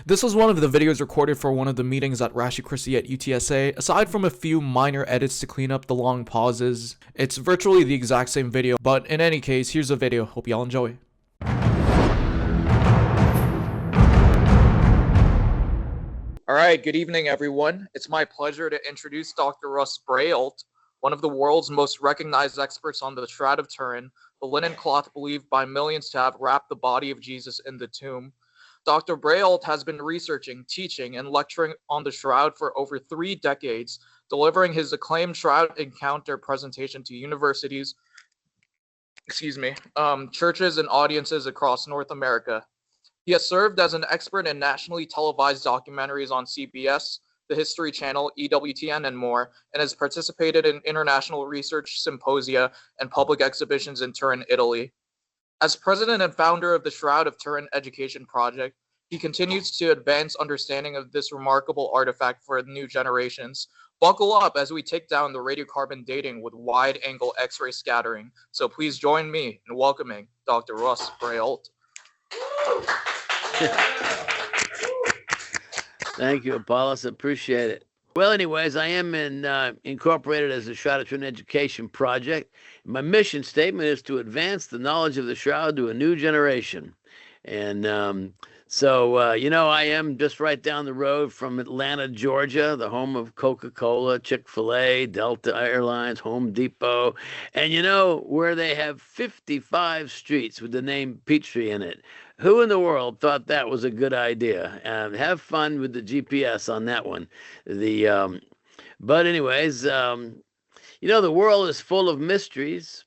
This was one of the videos recorded for one of the meetings at Ratio Christi at UTSA. Aside from a few minor edits to clean up the long pauses, it's virtually the exact same video, but in any case, here's the video. Hope y'all enjoy. All right, good evening, everyone. It's my pleasure to introduce Dr. Russ Breault, one of the world's most recognized experts on the Shroud of Turin, the linen cloth believed by millions to have wrapped the body of Jesus in the tomb. Dr. Breault has been researching, teaching, and lecturing on the Shroud for over 3 decades, delivering his acclaimed Shroud Encounter presentation to universities, churches, and audiences across North America. He has served as an expert in nationally televised documentaries on CBS, the History Channel, EWTN, and more, and has participated in international research symposia and public exhibitions in Turin, Italy. As president and founder of the Shroud of Turin Education Project, he continues to advance understanding of this remarkable artifact for new generations. Buckle up as we take down the radiocarbon dating with wide-angle X-ray scattering. So please join me in welcoming Dr. Russ Breault. Thank you, Apollos. Appreciate it. Well, anyways, I am incorporated as the Shroud of Turin Education Project. My mission statement is to advance the knowledge of the Shroud to a new generation. And I am just right down the road from Atlanta, Georgia, the home of Coca-Cola, Chick-fil-A, Delta Airlines, Home Depot. And where they have 55 streets with the name Peachtree in it. Who in the world thought that was a good idea? Have fun with the GPS on that one. But anyways, the world is full of mysteries.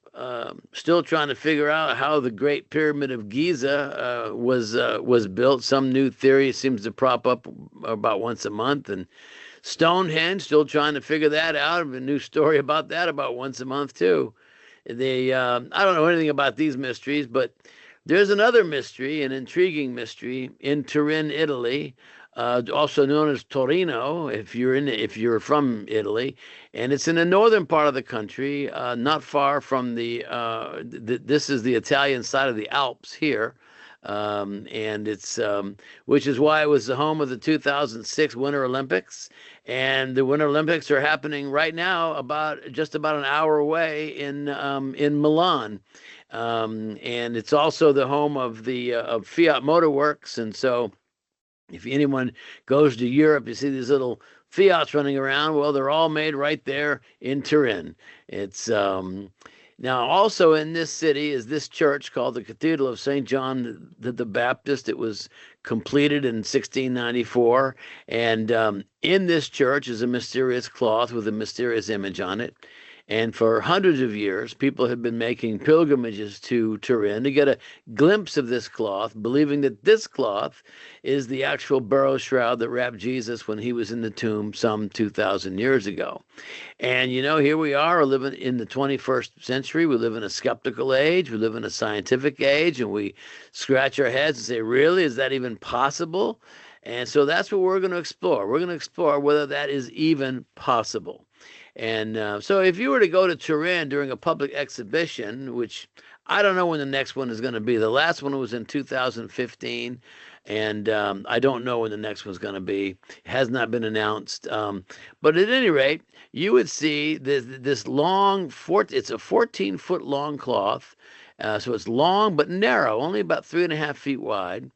Still trying to figure out how the Great Pyramid of Giza was built. Some new theory seems to prop up about once a month, and Stonehenge, still trying to figure that out. A new story about that about once a month too. I don't know anything about these mysteries, but there's another mystery, an intriguing mystery in Turin, Italy, also known as Torino, if you're from Italy, and it's in the northern part of the country, not far from this is the Italian side of the Alps here, and it's which is why it was the home of the 2006 Winter Olympics, and the Winter Olympics are happening right now just about an hour away in Milan. And it's also the home of the of Fiat Motor Works, and so if anyone goes to Europe, you see these little Fiats running around. Well, they're all made right there in Turin. It's now also in this city is this church called the Cathedral of St. John the Baptist. It was completed in 1694, and in this church is a mysterious cloth with a mysterious image on it. And for hundreds of years, people have been making pilgrimages to Turin to get a glimpse of this cloth, believing that this cloth is the actual burial shroud that wrapped Jesus when he was in the tomb some 2,000 years ago. And, here we are living in the 21st century. We live in a skeptical age. We live in a scientific age, and we scratch our heads and say, really, is that even possible? And so that's what we're going to explore. We're going to explore whether that is even possible. And so if you were to go to Turin during a public exhibition, which I don't know when the next one is going to be. The last one was in 2015, and I don't know when the next one's going to be. It has not been announced. But at any rate, you would see this long, it's a 14-foot long cloth. So it's long but narrow, only about 3.5 feet wide.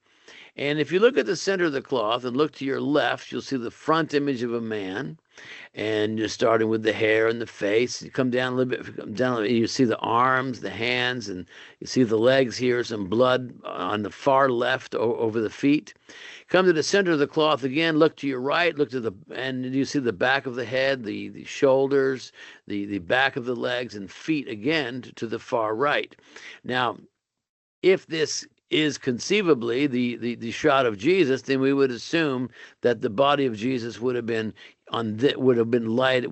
And if you look at the center of the cloth and look to your left, you'll see the front image of a man. And you're starting with the hair and the face. You come down a little bit, you see the arms, the hands, and you see the legs here, some blood on the far left over the feet. Come to the center of the cloth again, look to your right, and you see the back of the head, the shoulders, the back of the legs, and feet again to the far right. Now, if this is conceivably the shroud of Jesus, then we would assume that the body of Jesus would have been laid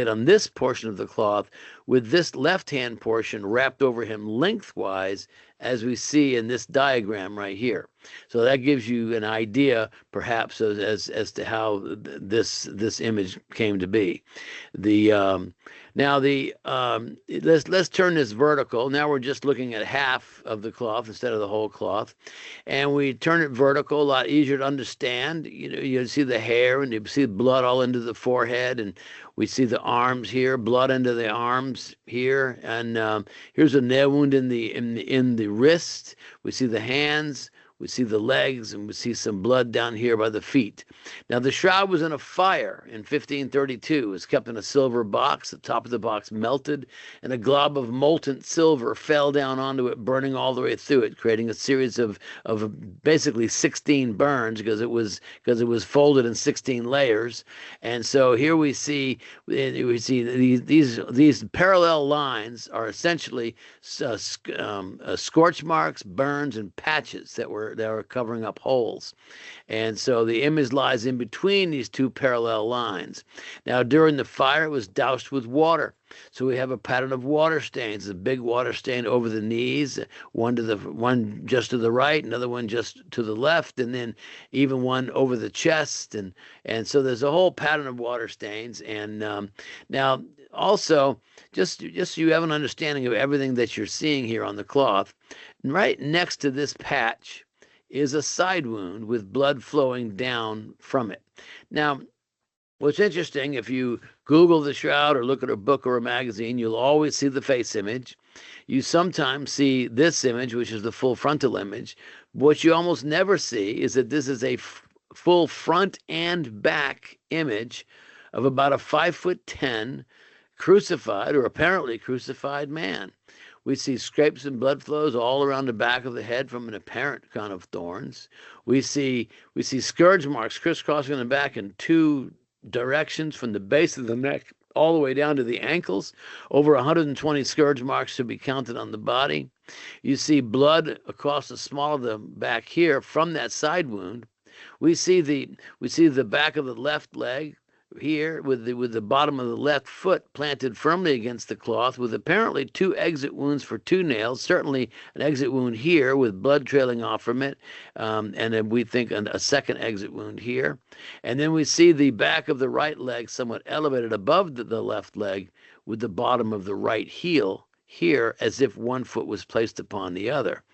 on this portion of the cloth, with this left-hand portion wrapped over him lengthwise, as we see in this diagram right here. So that gives you an idea, perhaps, as to how this image came to be. Let's turn this vertical. Now we're just looking at half of the cloth instead of the whole cloth, and we turn it vertical. A lot easier to understand. You see the hair, and you see blood all into the forehead, and we see the arms here, blood into the arms here, and here's a nail wound in the wrist. We see the hands. We see the legs, and we see some blood down here by the feet. Now, the shroud was in a fire in 1532. It was kept in a silver box. The top of the box melted, and a glob of molten silver fell down onto it, burning all the way through it, creating a series of basically 16 burns because it was folded in 16 layers. And so here we see these parallel lines are essentially scorch marks, burns, and patches that were covering up holes. And so the image lies in between these two parallel lines. Now, during the fire, it was doused with water. So we have a pattern of water stains, a big water stain over the knees, one just to the right, another one just to the left, and then even one over the chest. And so there's a whole pattern of water stains. And now also, just so you have an understanding of everything that you're seeing here on the cloth, right next to this patch is a side wound with blood flowing down from it. Now, what's interesting, if you Google the shroud or look at a book or a magazine, you'll always see the face image. You sometimes see this image, which is the full frontal image. What you almost never see is that this is a full front and back image of about a 5'10" crucified or apparently crucified man. We see scrapes and blood flows all around the back of the head from an apparent crown of thorns. We see scourge marks crisscrossing the back in two directions from the base of the neck all the way down to the ankles. Over 120 scourge marks to be counted on the body. You see blood across the small of the back here from that side wound. We see the back of the left leg here with the bottom of the left foot planted firmly against the cloth, with apparently two exit wounds for two nails, certainly an exit wound here with blood trailing off from it, and then we think a second exit wound here. And then we see the back of the right leg somewhat elevated above the left leg, with the bottom of the right heel here as if one foot was placed upon the other.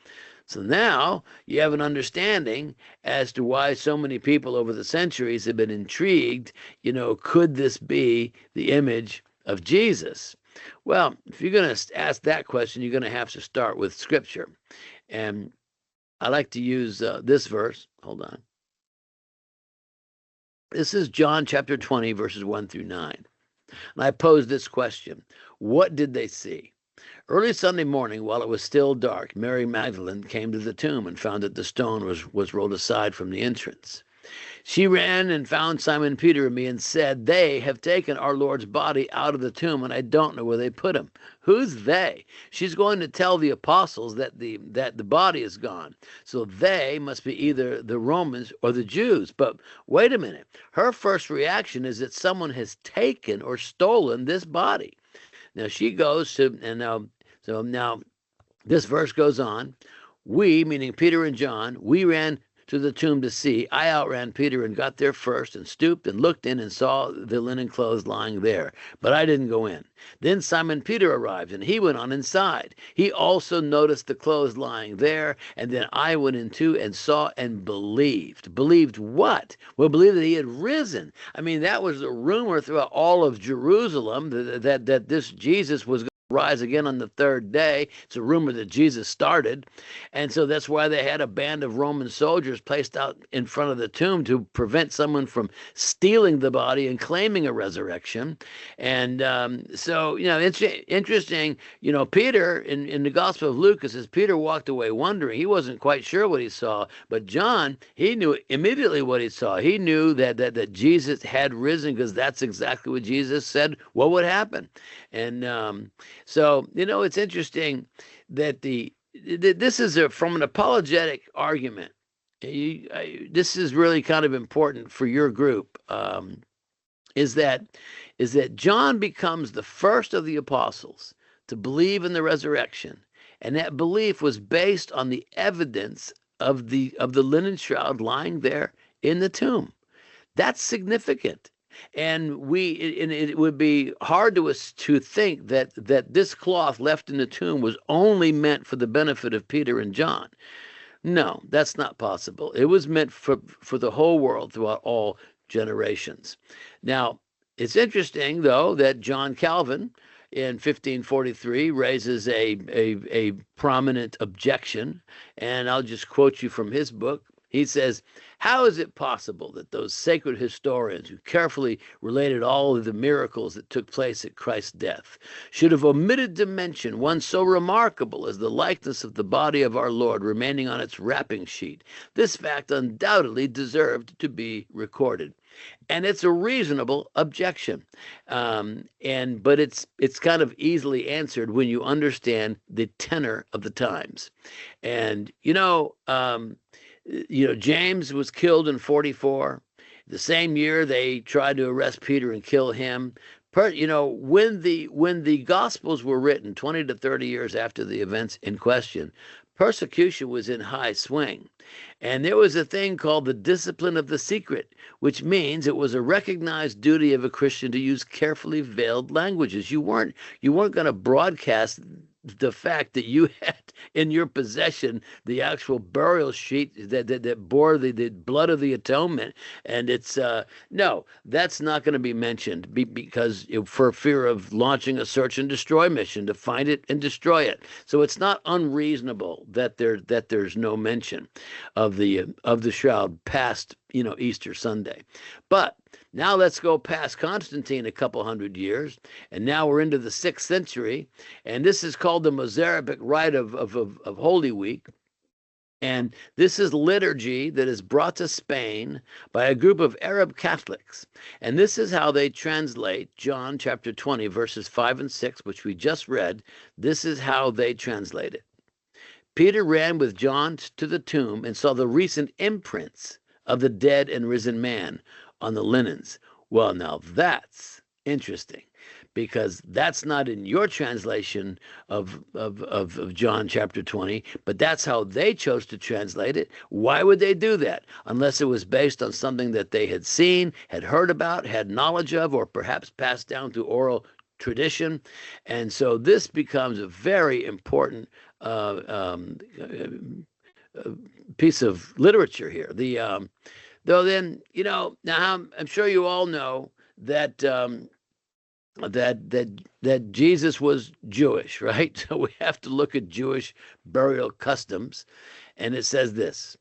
So now you have an understanding as to why so many people over the centuries have been intrigued, could this be the image of Jesus? Well, if you're going to ask that question, you're going to have to start with Scripture. And I like to use this verse. Hold on. This is John chapter 20, verses 1 through 9. And I pose this question: what did they see? Early Sunday morning, while it was still dark, Mary Magdalene came to the tomb and found that the stone was rolled aside from the entrance. She ran and found Simon Peter and me and said, "They have taken our Lord's body out of the tomb, and I don't know where they put him." Who's they? She's going to tell the apostles that the body is gone. So they must be either the Romans or the Jews. But wait a minute. Her first reaction is that someone has taken or stolen this body. Now she goes to, so now this verse goes on. We, meaning Peter and John, we ran to the tomb to see. I outran Peter and got there first and stooped and looked in and saw the linen clothes lying there. But I didn't go in. Then Simon Peter arrived and he went on inside. He also noticed the clothes lying there. And then I went in too and saw and believed. Believed what? Well, believed that he had risen. I mean, that was the rumor throughout all of Jerusalem that this Jesus was rise again on the third day. It's a rumor that Jesus started. And so that's why they had a band of Roman soldiers placed out in front of the tomb to prevent someone from stealing the body and claiming a resurrection. And so, it's interesting, Peter in the Gospel of Luke, it says Peter walked away wondering. He wasn't quite sure what he saw. But John, he knew immediately what he saw. He knew that Jesus had risen, because that's exactly what Jesus said what would happen. And so, it's interesting that this is from an apologetic argument. This is really kind of important for your group, is that John becomes the first of the apostles to believe in the resurrection. And that belief was based on the evidence of the linen shroud lying there in the tomb. That's significant. And it would be hard to us to think that this cloth left in the tomb was only meant for the benefit of Peter and John. No, that's not possible. It was meant for the whole world throughout all generations. Now, it's interesting, though, that John Calvin in 1543 raises a prominent objection, and I'll just quote you from his book. He says, "How is it possible that those sacred historians who carefully related all of the miracles that took place at Christ's death should have omitted to mention one so remarkable as the likeness of the body of our Lord remaining on its wrapping sheet? This fact undoubtedly deserved to be recorded." And it's a reasonable objection, but it's kind of easily answered when you understand the tenor of the times. And James was killed in 44. The same year they tried to arrest Peter and kill him. When the Gospels were written 20 to 30 years after the events in question, persecution was in high swing. And there was a thing called the discipline of the secret, which means it was a recognized duty of a Christian to use carefully veiled languages. You weren't going to broadcast the fact that you had in your possession the actual burial sheet that bore the blood of the atonement, and it's no, that's not going to be mentioned because for fear of launching a search and destroy mission to find it and destroy it. So it's not unreasonable that there's no mention of the shroud past Easter Sunday. But now let's go past Constantine a couple hundred years, and now we're into the 6th century, and this is called the Mozarabic Rite of Holy Week. And this is liturgy that is brought to Spain by a group of Arab Catholics. And this is how they translate John chapter 20, verses 5 and 6, which we just read. This is how they translate it. Peter ran with John to the tomb and saw the recent imprints of the dead and risen man on the linens. Well, now that's interesting, because that's not in your translation of John chapter 20, but that's how they chose to translate it. Why would they do that? Unless it was based on something that they had seen, had heard about, had knowledge of, or perhaps passed down through oral tradition. And so this becomes a very important piece of literature here. Though then, now I'm sure you all know that that Jesus was Jewish, right? So we have to look at Jewish burial customs, and it says this: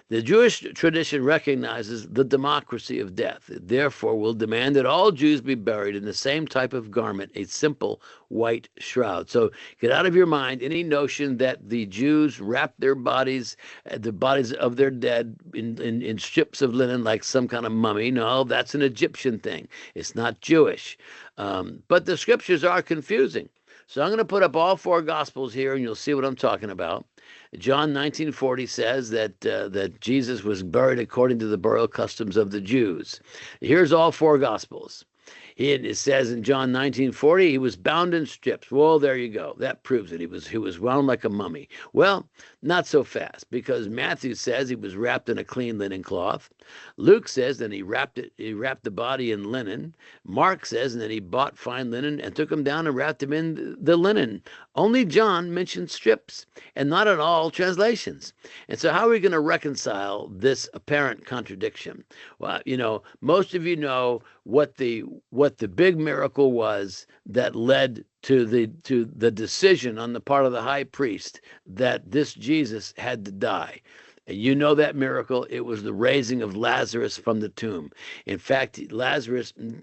the Jewish tradition recognizes the democracy of death. It therefore will demand that all Jews be buried in the same type of garment, a simple white shroud. So get out of your mind any notion that the Jews wrapped their bodies, the bodies of their dead, in strips of linen like some kind of mummy. No, that's an Egyptian thing. It's not Jewish. But the scriptures are confusing. So I'm going to put up all 4 Gospels here, and you'll see what I'm talking about. John 19:40 says that Jesus was buried according to the burial customs of the Jews. Here's all 4 Gospels. It says in John 19:40 he was bound in strips. Well, there you go. That proves it. He was wound like a mummy. Well, not so fast, because Matthew says he was wrapped in a clean linen cloth. Luke says that he wrapped the body in linen. Mark says and then he bought fine linen and took him down and wrapped him in the linen. Only John mentions strips, and not in all translations. And so how are we going to reconcile this apparent contradiction? Well, most of you know what the big miracle was that led to the decision on the part of the high priest that this Jesus had to die. And you know that miracle. It was the raising of Lazarus from the tomb. In fact,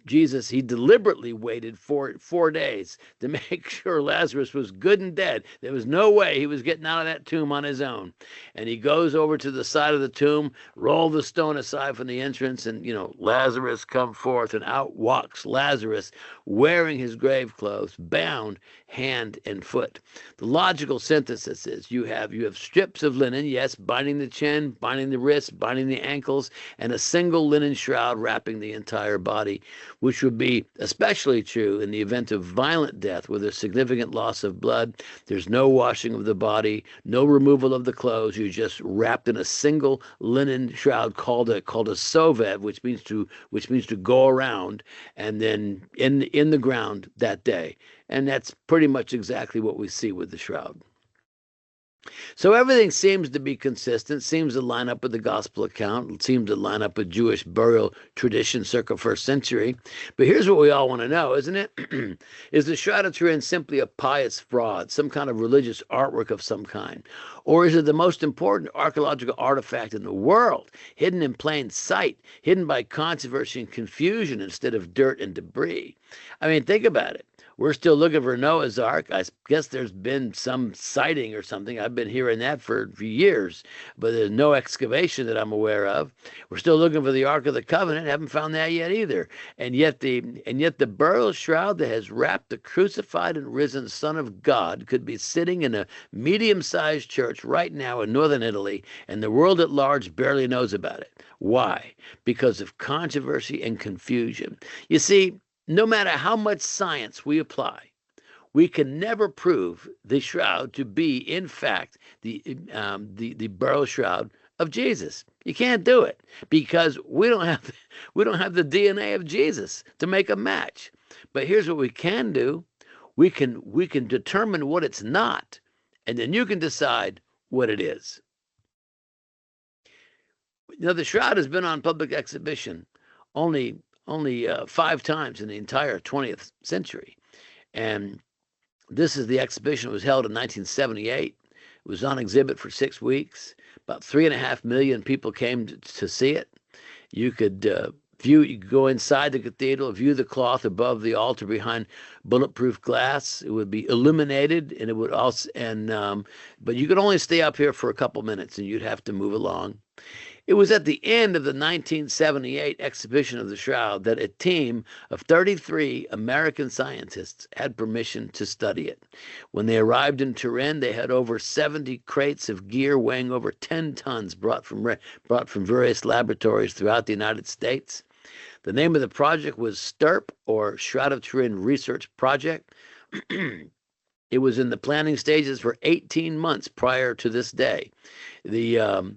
Jesus, he deliberately waited 4 days to make sure Lazarus was good and dead. There was no way he was getting out of that tomb on his own. And he goes over to the side of the tomb, roll the stone aside from the entrance, and, Lazarus come forth, and out walks Lazarus wearing his grave clothes, bound hand and foot. The logical synthesis is you have strips of linen, yes, binding the chin, binding the wrists, binding the ankles, and a single linen shroud wrapping the entire body, which would be especially true in the event of violent death with a significant loss of blood. There's no washing of the body, no removal of the clothes. You're just wrapped in a single linen shroud called a sovev, which means to go around, and then in the ground that day. And that's pretty much exactly what we see with the shroud. So everything seems to be consistent, seems to line up with the gospel account, seems to line up with Jewish burial tradition circa 1st century. But here's what we all want to know, isn't it? Is the Shroud of Turin simply a pious fraud, some kind of religious artwork of some kind? Or is it the most important archaeological artifact in the world, hidden in plain sight, hidden by controversy and confusion instead of dirt and debris? I mean, think about it. We're still looking for Noah's Ark. I guess there's been some sighting or something. I've been hearing that for years, but there's no excavation that I'm aware of. We're still looking for the Ark of the Covenant. Haven't found that yet either. And yet the burial shroud that has wrapped the crucified and risen Son of God could be sitting in a medium-sized church right now in northern Italy, and the world at large barely knows about it. Why? Because of controversy and confusion. You see, no matter how much science we apply, we can never prove the shroud to be, in fact, the burial shroud of Jesus. You can't do it because we don't have the DNA of Jesus to make a match. But here's what we can do: we can determine what it's not, and then you can decide what it is. Now, the shroud has been on public exhibition only 5 times in the entire 20th century. And this is the exhibition that was held in 1978. It was on exhibit for 6 weeks. About 3.5 million people came to see it. You could go inside the cathedral, view the cloth above the altar behind bulletproof glass. It would be illuminated, and it would also, but you could only stay up here for a couple minutes, and you'd have to move along. It was at the end of the 1978 exhibition of the Shroud that a team of 33 American scientists had permission to study it. When they arrived in Turin, they had over 70 crates of gear weighing over 10 tons brought from various laboratories throughout the United States. The name of the project was STURP, or Shroud of Turin Research Project. It was in the planning stages for 18 months prior to this day. Now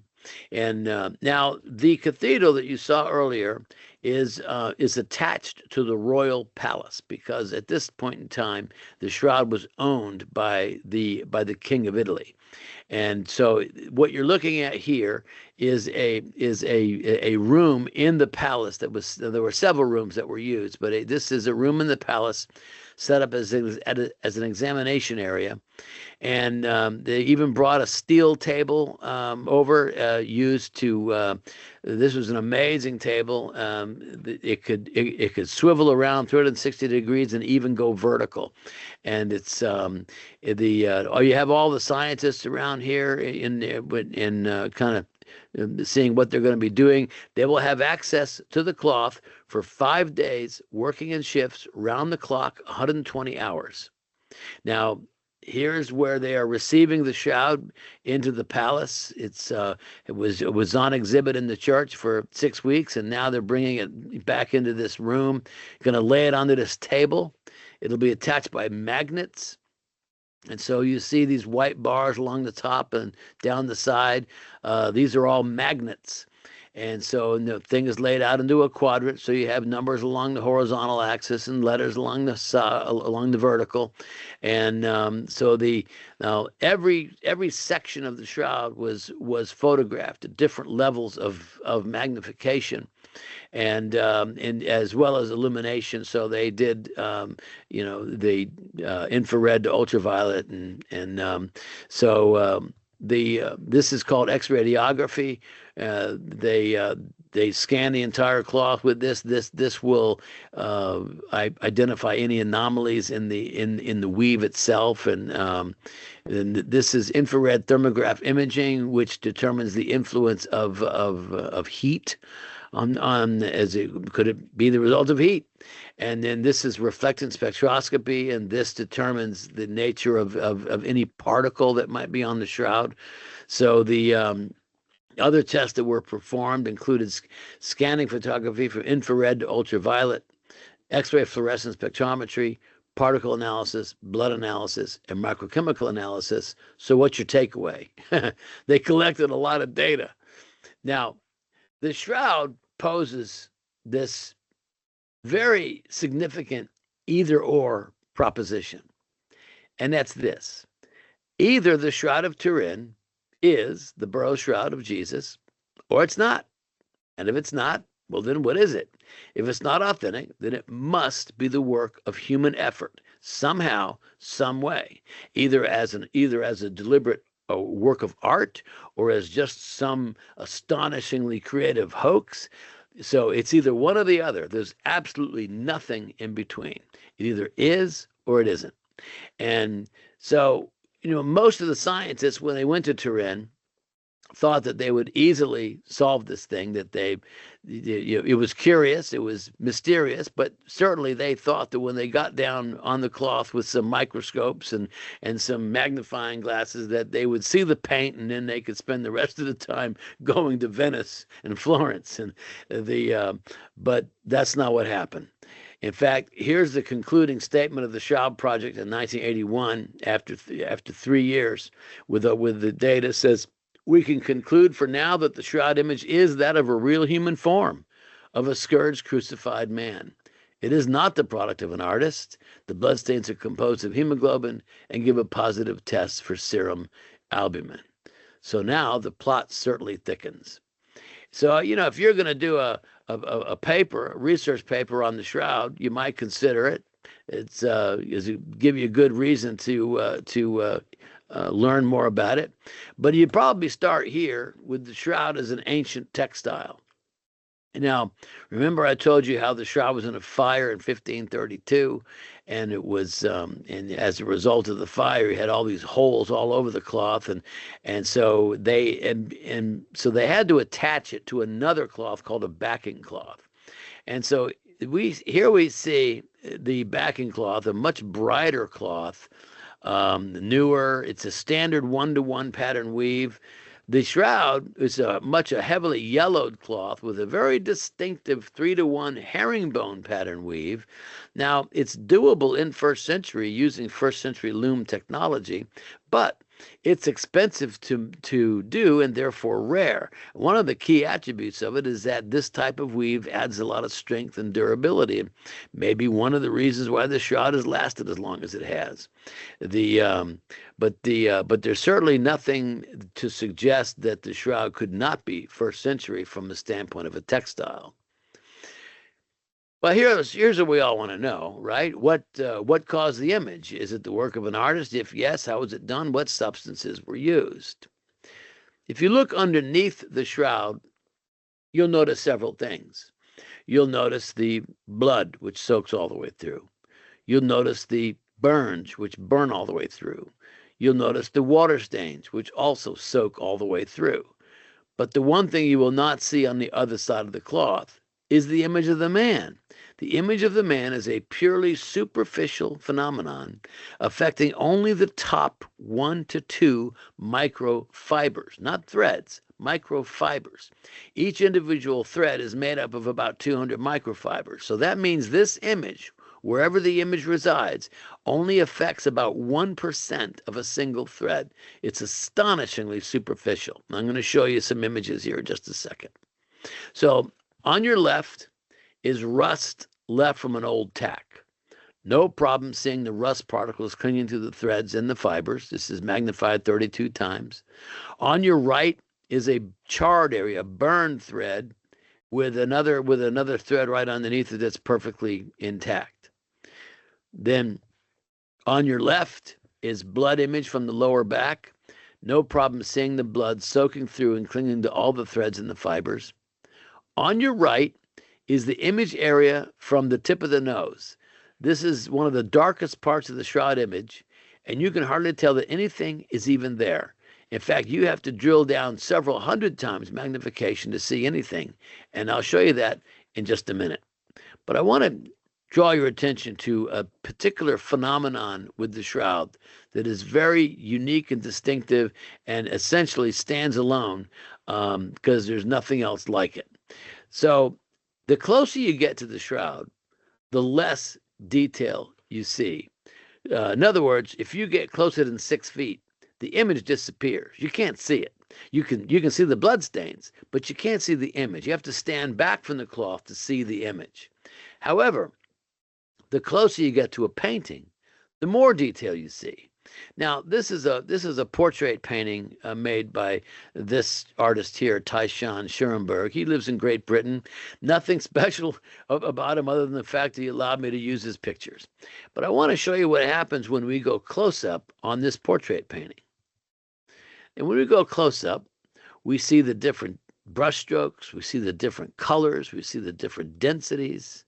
the cathedral that you saw earlier is attached to the royal palace, because at this point in time the shroud was owned by the King of Italy. And so what you're looking at here is a room in the palace there were several rooms that were used, but this is a room in the palace set up as an examination area. And they even brought a steel table over, used to. This was an amazing table. It could swivel around 360 degrees and even go vertical. And it's you have all the scientists around here in kind of seeing what they're going to be doing. They will have access to the cloth for 5 days, working in shifts, round the clock, 120 hours. Now, here's where they are receiving the shroud into the palace. It was on exhibit in the church for 6 weeks, and now they're bringing it back into this room. Going to lay it onto this table. It'll be attached by magnets. And so you see these white bars along the top and down the side. These are all magnets. And so the thing is laid out into a quadrant. So you have numbers along the horizontal axis and letters along the vertical. And now every section of the shroud was photographed at different levels of magnification. And as well as illumination. So they did, the infrared to ultraviolet, this is called X-radiography. They scan the entire cloth with this. This will identify any anomalies in the weave itself, and this is infrared thermograph imaging, which determines the influence of heat. Could it be the result of heat? And then this is reflectance spectroscopy, and this determines the nature of any particle that might be on the shroud. So Other tests that were performed included scanning photography from infrared to ultraviolet, X-ray fluorescence spectrometry, particle analysis, blood analysis, and microchemical analysis. So what's your takeaway? They collected a lot of data. Now, the shroud poses this very significant either-or proposition, and that's this. Either the Shroud of Turin is the burial shroud of Jesus, or it's not. And if it's not, well, then what is it? If it's not authentic, then it must be the work of human effort, somehow, some way, either as a deliberate work of art or as just some astonishingly creative hoax. So it's either one or the other. There's absolutely nothing in between. It either is or it isn't. And so, most of the scientists, when they went to Turin, thought that they would easily solve this thing, that it was curious, it was mysterious, but certainly they thought that when they got down on the cloth with some microscopes and some magnifying glasses, that they would see the paint, and then they could spend the rest of the time going to Venice and Florence. But that's not what happened. In fact, here's the concluding statement of the Shroud Project in 1981, after 3 years with the data. Says, "We can conclude for now that the shroud image is that of a real human form, of a scourged, crucified man. It is not the product of an artist. The bloodstains are composed of hemoglobin and give a positive test for serum albumin." So now the plot certainly thickens. So, if you're going to do a research paper on the shroud, you might consider it. It's give you a good reason to learn more about it. But you'd probably start here with the shroud as an ancient textile. Now, remember I told you how the shroud was in a fire in 1532, and it was, and as a result of the fire, you had all these holes all over the cloth, and so they had to attach it to another cloth called a backing cloth, and so we see the backing cloth, a much brighter cloth, newer. It's a standard 1-to-1 pattern weave. The shroud is a heavily yellowed cloth with a very distinctive 3-to-1 herringbone pattern weave. Now, it's doable in first century using first century loom technology, but it's expensive to do and therefore rare. One of the key attributes of it is that this type of weave adds a lot of strength and durability, and maybe one of the reasons why the shroud has lasted as long as it has. But there's certainly nothing to suggest that the shroud could not be first century from the standpoint of a textile. Well, here's what we all want to know, right? What caused the image? Is it the work of an artist? If yes, how was it done? What substances were used? If you look underneath the shroud, you'll notice several things. You'll notice the blood, which soaks all the way through. You'll notice the burns, which burn all the way through. You'll notice the water stains, which also soak all the way through. But the one thing you will not see on the other side of the cloth is the image of the man. The image of the man is a purely superficial phenomenon affecting only the top 1 to 2 microfibers, not threads, microfibers. Each individual thread is made up of about 200 microfibers. So that means this image, wherever the image resides, only affects about 1% of a single thread. It's astonishingly superficial. I'm going to show you some images here in just a second. So on your left is rust left from an old tack. No problem seeing the rust particles clinging to the threads and the fibers. This is magnified 32 times. On your right is a charred area, a burned thread with another thread right underneath it that's perfectly intact. Then on your left is blood image from the lower back. No problem seeing the blood soaking through and clinging to all the threads and the fibers. On your right is the image area from the tip of the nose. This is one of the darkest parts of the shroud image, and you can hardly tell that anything is even there. In fact, you have to drill down several hundred times magnification to see anything, and I'll show you that in just a minute. But I want to draw your attention to a particular phenomenon with the shroud that is very unique and distinctive and essentially stands alone because there's nothing else like it. So the closer you get to the shroud, the less detail you see. In other words, if you get closer than 6 feet, the image disappears. You can't see it. You can see the blood stains, but you can't see the image. You have to stand back from the cloth to see the image. However, the closer you get to a painting, the more detail you see. Now, this is a portrait painting made by this artist here, Tyshawn Schoenberg. He lives in Great Britain. Nothing special about him other than the fact that he allowed me to use his pictures. But I want to show you what happens when we go close up on this portrait painting. And when we go close up, we see the different brush strokes, we see the different colors, we see the different densities.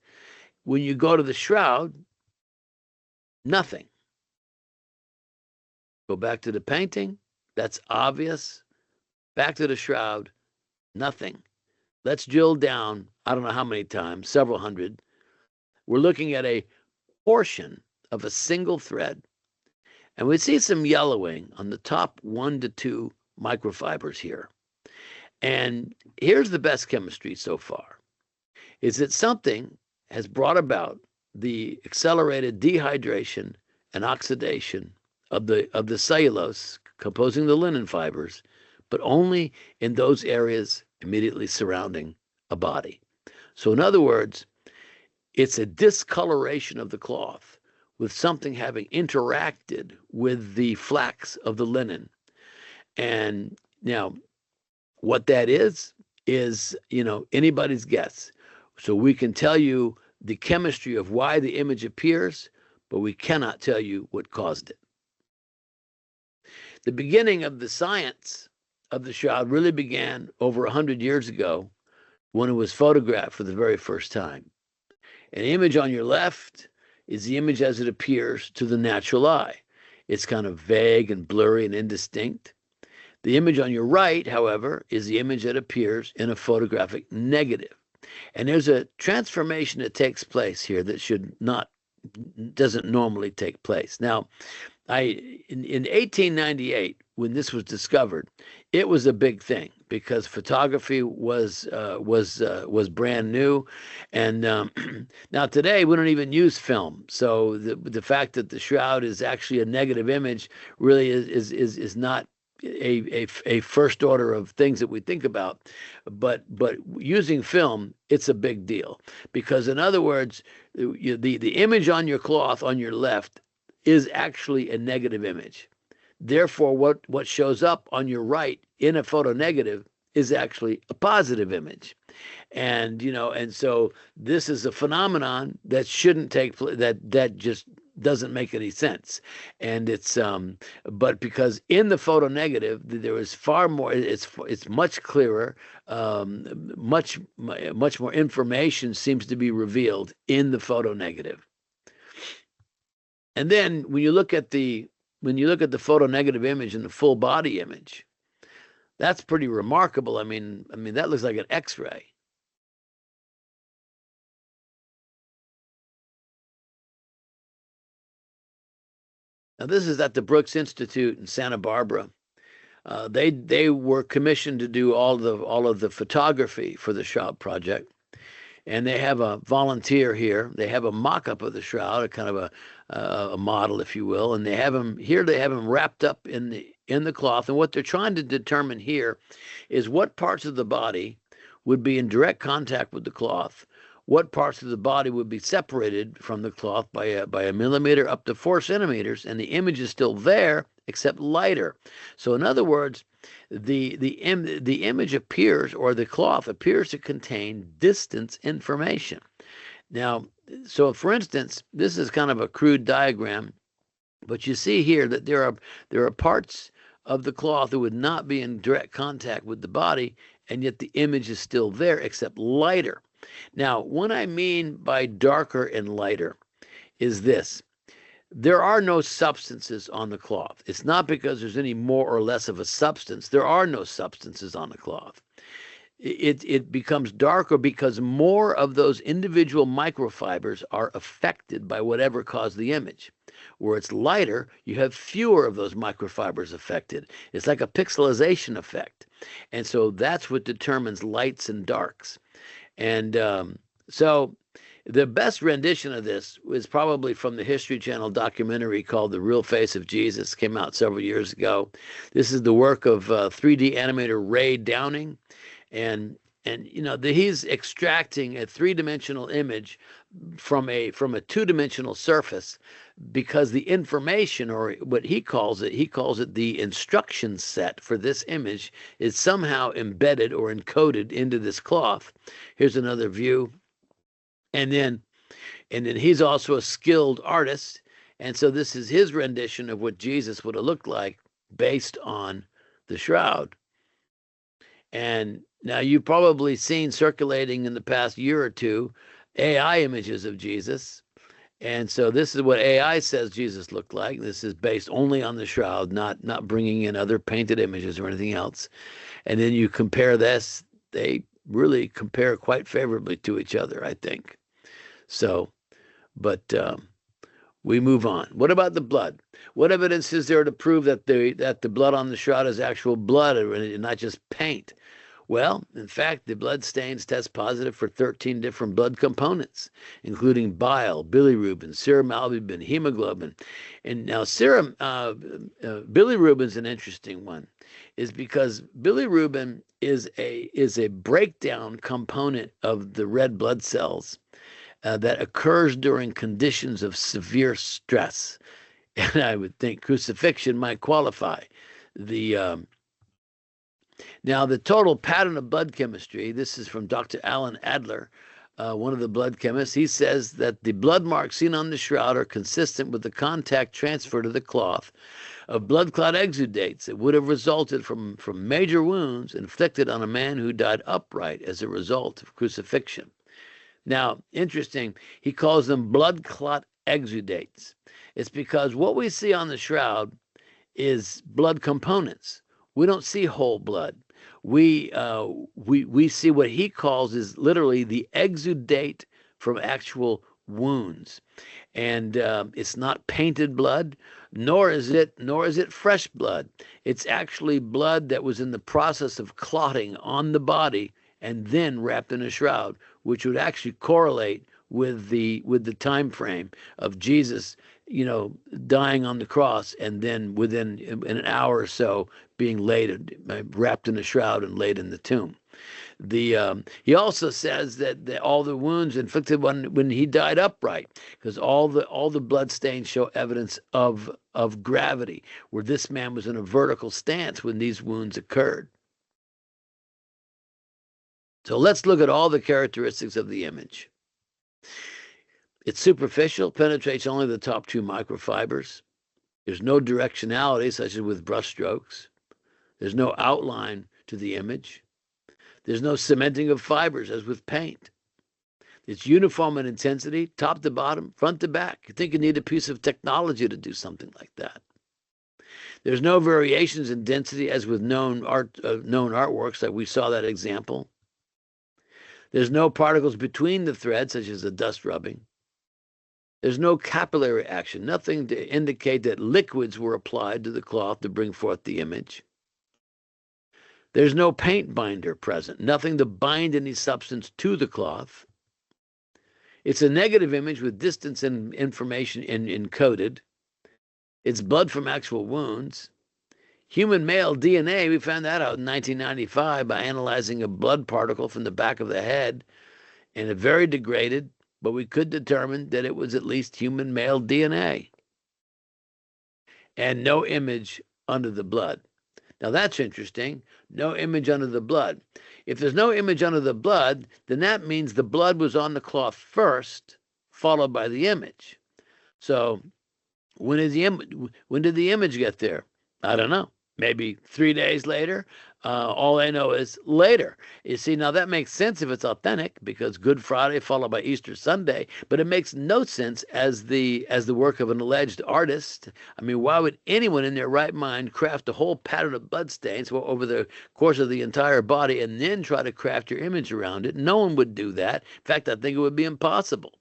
When you go to the shroud, nothing. Go back to the painting, that's obvious. Back to the shroud, nothing. Let's drill down, I don't know how many times, several hundred. We're looking at a portion of a single thread. And we see some yellowing on the top 1 to 2 microfibers here. And here's the best chemistry so far, is that something has brought about the accelerated dehydration and oxidation of the cellulose composing the linen fibers, but only in those areas immediately surrounding a body. So in other words, it's a discoloration of the cloth with something having interacted with the flax of the linen. And now what that is, anybody's guess. So we can tell you the chemistry of why the image appears, but we cannot tell you what caused it. The beginning of the science of the shroud really began over 100 years ago when it was photographed for the very first time. An image on your left is the image as it appears to the natural eye. It's kind of vague and blurry and indistinct. The image on your right, however, is the image that appears in a photographic negative. And there's a transformation that takes place here that doesn't normally take place. Now, in 1898, when this was discovered, it was a big thing because photography was brand new, and now today we don't even use film. So the fact that the shroud is actually a negative image really is not a first order of things that we think about, but using film, it's a big deal because, in other words, the image on your cloth on your left is actually a negative image. Therefore, what shows up on your right in a photo negative is actually a positive image. And so this is a phenomenon that shouldn't take place, that just doesn't make any sense. And it's but because in the photo negative there is far more, it's much clearer, much more information seems to be revealed in the photo negative. And then when you look at the photo negative image and the full body image, that's pretty remarkable. I mean that looks like an X-ray. Now this is at the Brooks Institute in Santa Barbara. They were commissioned to do all of the photography for the Shroud project, and they have a volunteer here. They have a mock-up of the shroud, a kind of a model, if you will, and they have him here. They have him wrapped up in the cloth, and what they're trying to determine here is what parts of the body would be in direct contact with the cloth, what parts of the body would be separated from the cloth by a millimeter up to 4 centimeters, and the image is still there except lighter. So in other words, the image appears, or the cloth appears to contain distance information. Now, so for instance, this is kind of a crude diagram, but you see here that there are parts of the cloth that would not be in direct contact with the body, and yet the image is still there except lighter. Now, what I mean by darker and lighter is this. There are no substances on the cloth. It's not because there's any more or less of a substance. There are no substances on the cloth. it becomes darker because more of those individual microfibers are affected by whatever caused the image. Where it's lighter, you have fewer of those microfibers affected. It's like a pixelization effect. And so that's what determines lights and darks. And so the best rendition of this was probably from the History Channel documentary called The Real Face of Jesus. Came out several years ago. This is the work of 3D animator Ray Downing. And you know, he's extracting a three-dimensional image from a two-dimensional surface, because the information, or what he calls it the instruction set for this image, is somehow embedded or encoded into this cloth. Here's another view. And then he's also a skilled artist, and so this is his rendition of what Jesus would have looked like based on the shroud. And now you've probably seen circulating in the past year or two AI images of Jesus. And so this is what AI says Jesus looked like. This is based only on the shroud, not bringing in other painted images or anything else. And then you compare this, they really compare quite favorably to each other, I think. So, but we move on. What about the blood? What evidence is there to prove that the blood on the shroud is actual blood and not just paint? Well, in fact, the blood stains test positive for 13 different blood components, including bile, bilirubin, serum albumin, hemoglobin. And now serum bilirubin is an interesting one, is because bilirubin is a breakdown component of the red blood cells that occurs during conditions of severe stress. And I would think crucifixion might qualify. Now, the total pattern of blood chemistry, this is from Dr. Alan Adler, one of the blood chemists. He says that the blood marks seen on the shroud are consistent with the contact transfer to the cloth of blood clot exudates that would have resulted from major wounds inflicted on a man who died upright as a result of crucifixion. Now, interesting, he calls them blood clot exudates. It's because what we see on the shroud is blood components. We don't see whole blood. We see what he calls is literally the exudate from actual wounds, and it's not painted blood, nor is it fresh blood. It's actually blood that was in the process of clotting on the body and then wrapped in a shroud, which would actually correlate with the time frame of Jesus, you know, dying on the cross, and then within an hour or so being wrapped in a shroud and laid in the tomb. He also says that all the wounds inflicted when he died upright, because all the blood stains show evidence of gravity, where this man was in a vertical stance when these wounds occurred. So let's look at all the characteristics of the image. It's superficial, penetrates only the top 2 microfibers. There's no directionality, such as with brushstrokes. There's no outline to the image. There's no cementing of fibers, as with paint. It's uniform in intensity, top to bottom, front to back. You think you need a piece of technology to do something like that. There's no variations in density, as with known artworks, like we saw that example. There's no particles between the threads, such as the dust rubbing. There's no capillary action, nothing to indicate that liquids were applied to the cloth to bring forth the image. There's no paint binder present, nothing to bind any substance to the cloth. It's a negative image with distance and information encoded. It's blood from actual wounds. Human male DNA, we found that out in 1995 by analyzing a blood particle from the back of the head, and it very degraded, but we could determine that it was at least human male DNA. And no image under the blood. Now that's interesting. No image under the blood. If there's no image under the blood, then that means the blood was on the cloth first, followed by the image. So when did the image get there? I don't know. Maybe 3 days later. All I know is later. You see, now that makes sense if it's authentic, because Good Friday followed by Easter Sunday, but it makes no sense as the work of an alleged artist. I mean, why would anyone in their right mind craft a whole pattern of bloodstains over the course of the entire body and then try to craft your image around it? No one would do that. In fact, I think it would be impossible.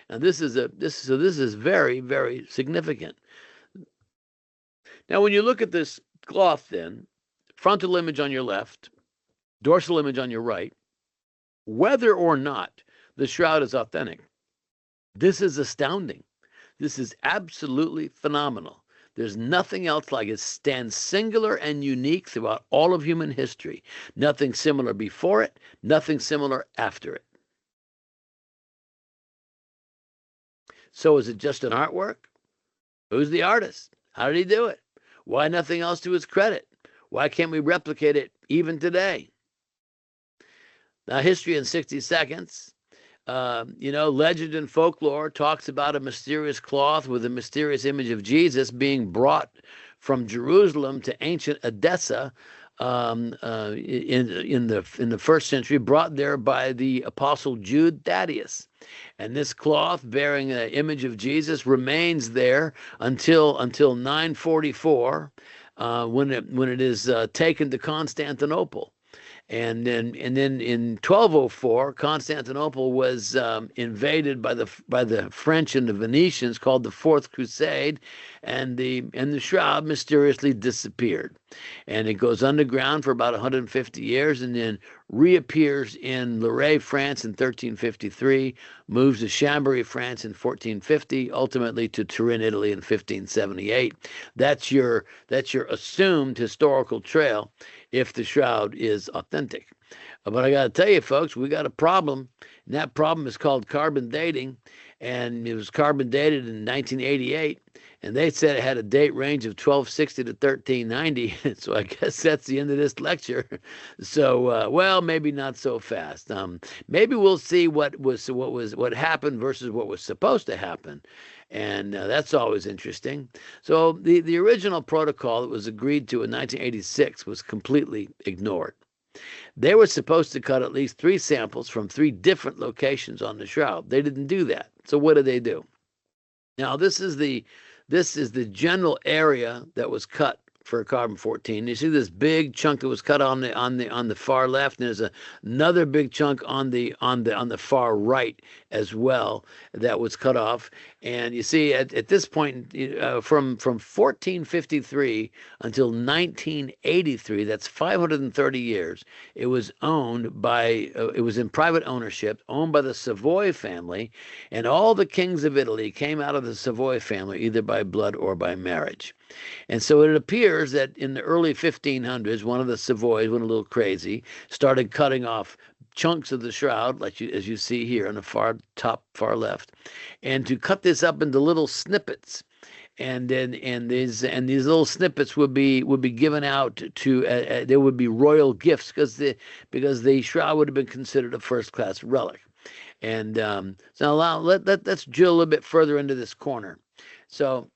Now, this is very, very significant. Now, when you look at this cloth, then, frontal image on your left, dorsal image on your right, whether or not the shroud is authentic, this is astounding. This is absolutely phenomenal. There's nothing else like it. It stands singular and unique throughout all of human history. Nothing similar before it, nothing similar after it. So is it just an artwork? Who's the artist? How did he do it? Why nothing else to his credit? Why can't we replicate it even today? Now, history in 60 seconds. Legend and folklore talks about a mysterious cloth with a mysterious image of Jesus being brought from Jerusalem to ancient Edessa in the first century, brought there by the apostle Jude Thaddeus. And this cloth bearing an image of Jesus remains there until 944, when it is taken to Constantinople. And then in 1204, Constantinople was invaded by the French and the Venetians, called the Fourth Crusade, and the shroud mysteriously disappeared. And it goes underground for about 150 years, and then reappears in Lorraine, France in 1353, moves to Chambéry, France in 1450, ultimately to Turin, Italy in 1578. That's your assumed historical trail if the shroud is authentic. But I got to tell you, folks, we got a problem, and that problem is called carbon dating, and it was carbon dated in 1988, and they said it had a date range of 1260 to 1390. So I guess that's the end of this lecture. So, well, maybe not so fast. Maybe we'll see what happened versus what was supposed to happen. And that's always interesting. So the original protocol that was agreed to in 1986 was completely ignored. They were supposed to cut at least 3 samples from 3 different locations on the shroud. They didn't do that. So what did they do? Now, this is the general area that was cut for carbon-14. You see this big chunk that was cut on the far left, and there's another big chunk on the far right as well that was cut off. And you see at this point, from 1453 until 1983, that's 530 years. It was owned by it was in private ownership, owned by the Savoy family, and all the kings of Italy came out of the Savoy family either by blood or by marriage. And so it appears that in the early 1500s, one of the Savoys went a little crazy, started cutting off chunks of the shroud, as you see here on the far left, and to cut this up into little snippets. And these little snippets would be given out to there would be royal gifts because the shroud would have been considered a first-class relic. And so let's drill a little bit further into this corner. So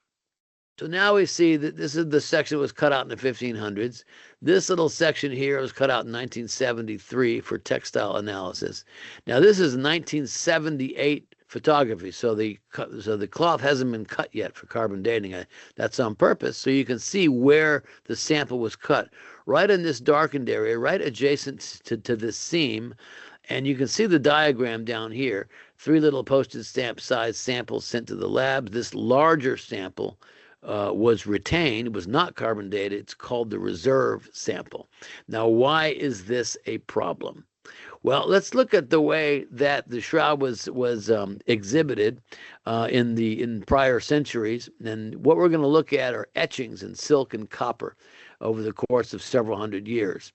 now we see that this is the section that was cut out in the 1500s. This little section here was cut out in 1973 for textile analysis. Now this is 1978 photography, so the cloth hasn't been cut yet for carbon dating. That's on purpose, so you can see where the sample was cut, right in this darkened area, right adjacent to this seam. And you can see the diagram down here. 3 little postage stamp size samples sent to the lab. This larger sample was retained. It was not carbon dated. It's called the reserve sample. Now, why is this a problem? Well, let's look at the way that the shroud was exhibited in prior centuries. And what we're going to look at are etchings in silk and copper over the course of several hundred years.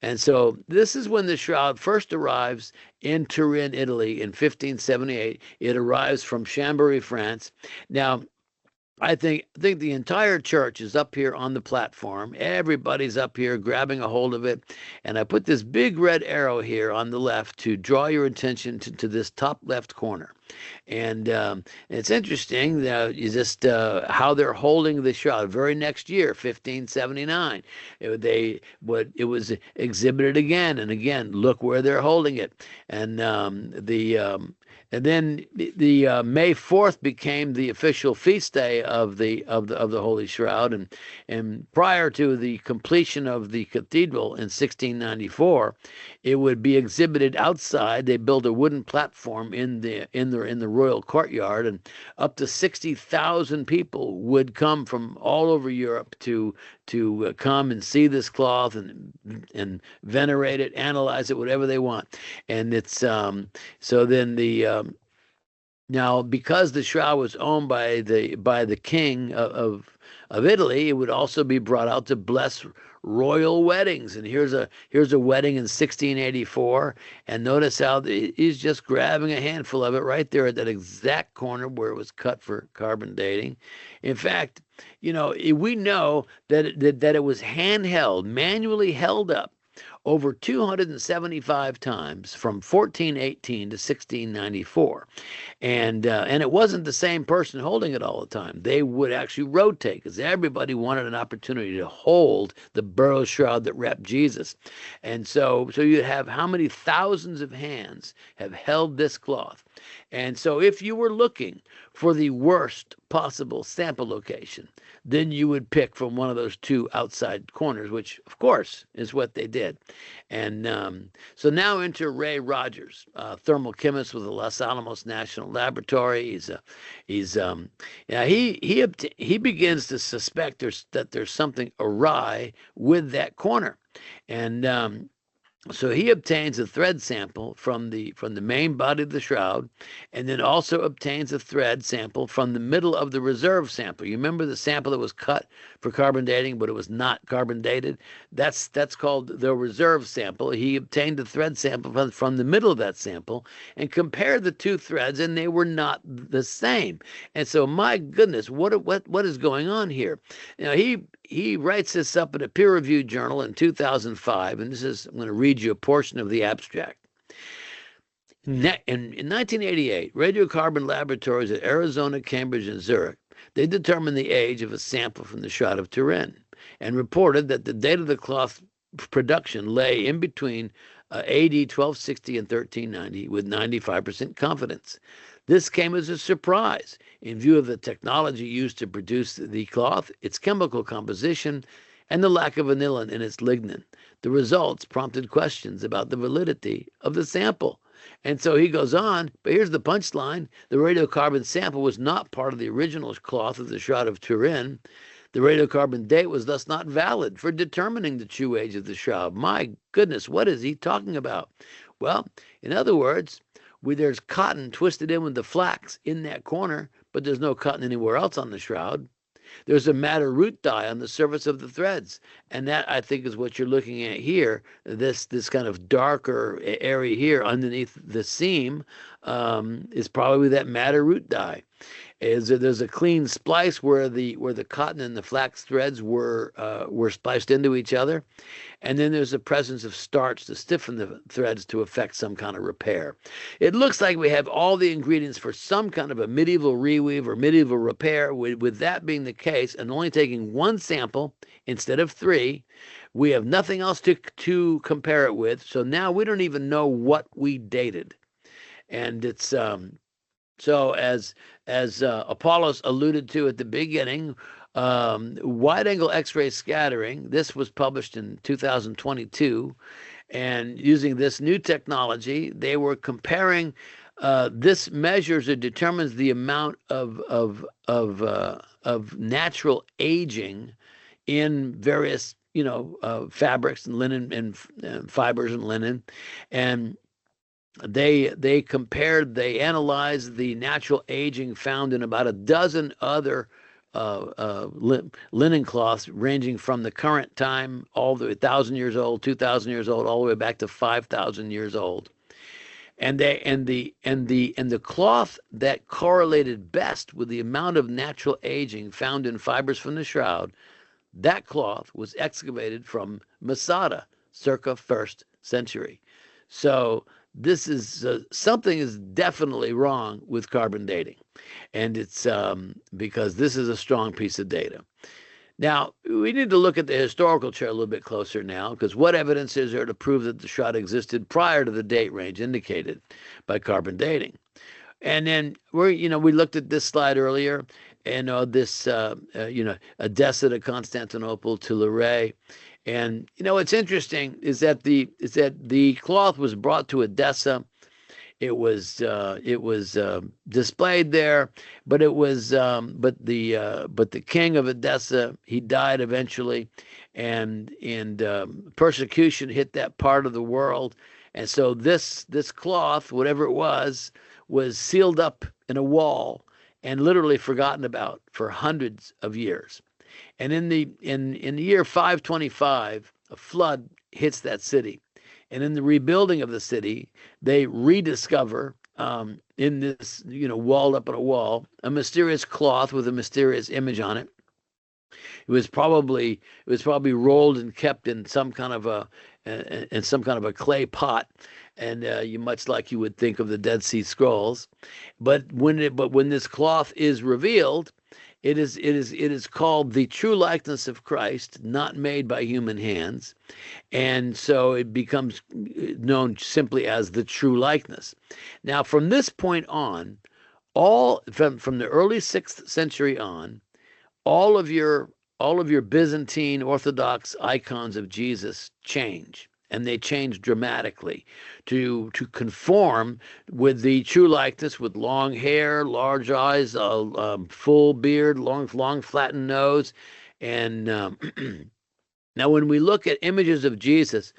And so this is when the shroud first arrives in Turin, Italy in 1578. It arrives from Chambéry, France. Now, I think the entire church is up here on the platform. Everybody's up here grabbing a hold of it. And I put this big red arrow here on the left to draw your attention to this top left corner. And it's interesting that you just how they're holding the shroud. Very next year, 1579, it was exhibited again and again. Look where they're holding it, and then the May 4th became the official feast day of the Holy Shroud, and prior to the completion of the cathedral in 1694, it would be exhibited outside. They built a wooden platform in the royal courtyard, and up to 60,000 people would come from all over Europe to come and see this cloth and venerate it, analyze it, whatever they want. And it's so then now, because the shroud was owned by the king of Italy, it would also be brought out to bless royal weddings. And here's a wedding in 1684, and notice how he's just grabbing a handful of it right there at that exact corner where it was cut for carbon dating. In fact, we know that it was handheld, manually held up over 275 times from 1418 to 1694. And it wasn't the same person holding it all the time. They would actually rotate because everybody wanted an opportunity to hold the burial shroud that wrapped Jesus. And so you'd have how many thousands of hands have held this cloth. And so if you were looking for the worst possible sample location, then you would pick from one of those two outside corners, which, of course, is what they did. And so now enter Ray Rogers, thermal chemist with the Los Alamos National Laboratory. He begins to suspect that there's something awry with that corner, and so he obtains a thread sample from the main body of the shroud, and then also obtains a thread sample from the middle of the reserve sample. You remember the sample that was cut for carbon dating, but it was not carbon dated? That's called the reserve sample. He obtained the thread sample from the middle of that sample and compared the two threads, and they were not the same. And so, my goodness, what is going on here? Now, he writes this up in a peer-reviewed journal in 2005, and I'm going to read you a portion of the abstract. In 1988, radiocarbon laboratories at Arizona, Cambridge, and Zurich, they determined the age of a sample from the Shroud of Turin and reported that the date of the cloth production lay in between AD 1260 and 1390 with 95% confidence. This came as a surprise in view of the technology used to produce the cloth, its chemical composition, and the lack of aniline in its lignin. The results prompted questions about the validity of the sample. And so he goes on, but here's the punchline. The radiocarbon sample was not part of the original cloth of the Shroud of Turin. The radiocarbon date was thus not valid for determining the true age of the shroud. My goodness, what is he talking about? Well, in other words, there's cotton twisted in with the flax in that corner, but there's no cotton anywhere else on the shroud. There's a madder root dye on the surface of the threads, and that, I think, is what you're looking at here. This kind of darker area here underneath the seam is probably that madder root dye. There's a clean splice where the cotton and the flax threads were spliced into each other, and then there's a presence of starch to stiffen the threads to effect some kind of repair. It looks like we have all the ingredients for some kind of a medieval reweave or medieval repair. With that being the case, and only taking one sample instead of three, we have nothing else to compare it with. So now we don't even know what we dated, and it's so as Apollos alluded to at the beginning, wide-angle X-ray scattering. This was published in 2022, and using this new technology, they were comparing. This measures or determines the amount of natural aging in various fabrics and linen and fibers and linen, and they analyzed the natural aging found in about a dozen other linen cloths, ranging from the current time all the way 1,000 years old, 2,000 years old, all the way back to 5,000 years old. And the cloth that correlated best with the amount of natural aging found in fibers from the shroud, that cloth was excavated from Masada, circa 1st century. So this is something is definitely wrong with carbon dating, and it's because this is a strong piece of data. Now, we need to look at the historical chart a little bit closer now, because what evidence is there to prove that the shroud existed prior to the date range indicated by carbon dating? And then we looked at this slide earlier, and this, Edessa to Constantinople to Luray. And, what's interesting is that the cloth was brought to Edessa. It was displayed there, but the king of Edessa, he died eventually, and persecution hit that part of the world, and so this cloth, whatever it was sealed up in a wall and literally forgotten about for hundreds of years. And in the year 525, a flood hits that city. And in the rebuilding of the city, they rediscover in this, walled up on a wall, a mysterious cloth with a mysterious image on it. It was probably rolled and kept in some kind of a clay pot, and much like you would think of the Dead Sea Scrolls. But when this cloth is revealed, it is called the true likeness of Christ, not made by human hands, and so it becomes known simply as the true likeness. Now, from this point on, from the early 6th century on, all of your Byzantine Orthodox icons of Jesus change. And they change dramatically to conform with the true likeness, with long hair, large eyes, full beard, long flattened nose. And now when we look at images of Jesus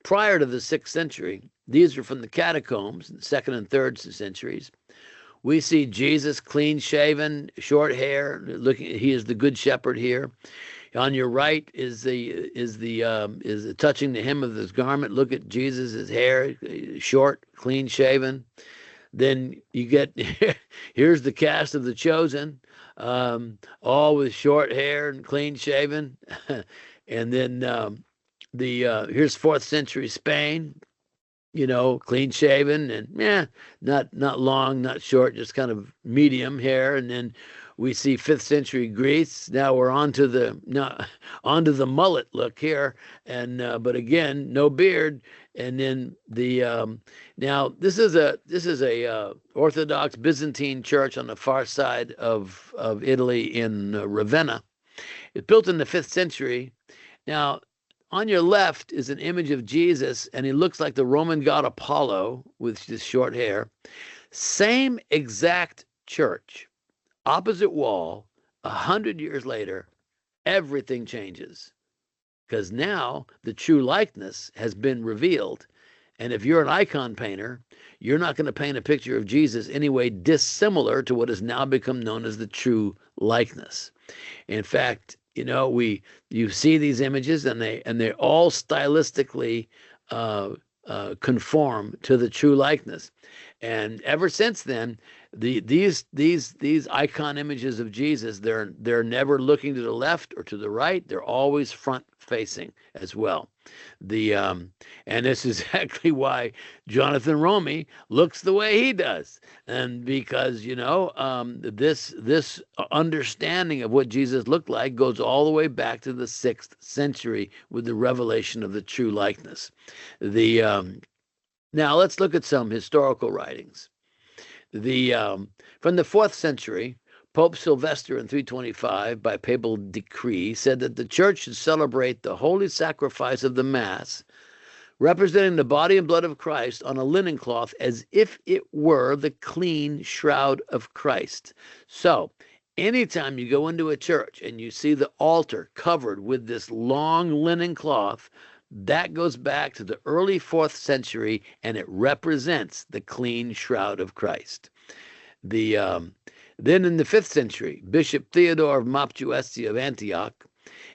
prior to the 6th century, these are from the catacombs in the 2nd and 3rd centuries. We see Jesus clean shaven, short hair, he is the good shepherd here. On your right is touching the hem of his garment. Look at Jesus, his hair, short, clean shaven. Then you get, here's the cast of the Chosen, all with short hair and clean shaven. And then here's 4th century Spain, clean shaven and not long, not short, just kind of medium hair. And then we see 5th century Greece. Now we're onto the mullet look here, and but again, no beard. And then now this is a Orthodox Byzantine church on the far side of Italy in Ravenna. It's built in the 5th century. Now, on your left is an image of Jesus, and he looks like the Roman god Apollo with his short hair. Same exact church. Opposite wall, 100 years later, everything changes, because now the true likeness has been revealed. And if you're an icon painter, you're not going to paint a picture of Jesus anyway dissimilar to what has now become known as the true likeness. In fact, you see these images, and they all stylistically conform to the true likeness. And ever since then, these icon images of Jesus, they're never looking to the left or to the right. They're always front facing as well. And this is exactly why Jonathan Romy looks the way he does, and because this understanding of what Jesus looked like goes all the way back to the 6th century with the revelation of the true likeness. Now let's look at some historical writings. From the 4th century, Pope Sylvester in 325, by papal decree, said that the church should celebrate the holy sacrifice of the Mass, representing the body and blood of Christ on a linen cloth as if it were the clean shroud of Christ. So, anytime you go into a church and you see the altar covered with this long linen cloth, that goes back to the early 4th century, and it represents the clean shroud of Christ. Then in the 5th century, Bishop Theodore of Mopsuestia of Antioch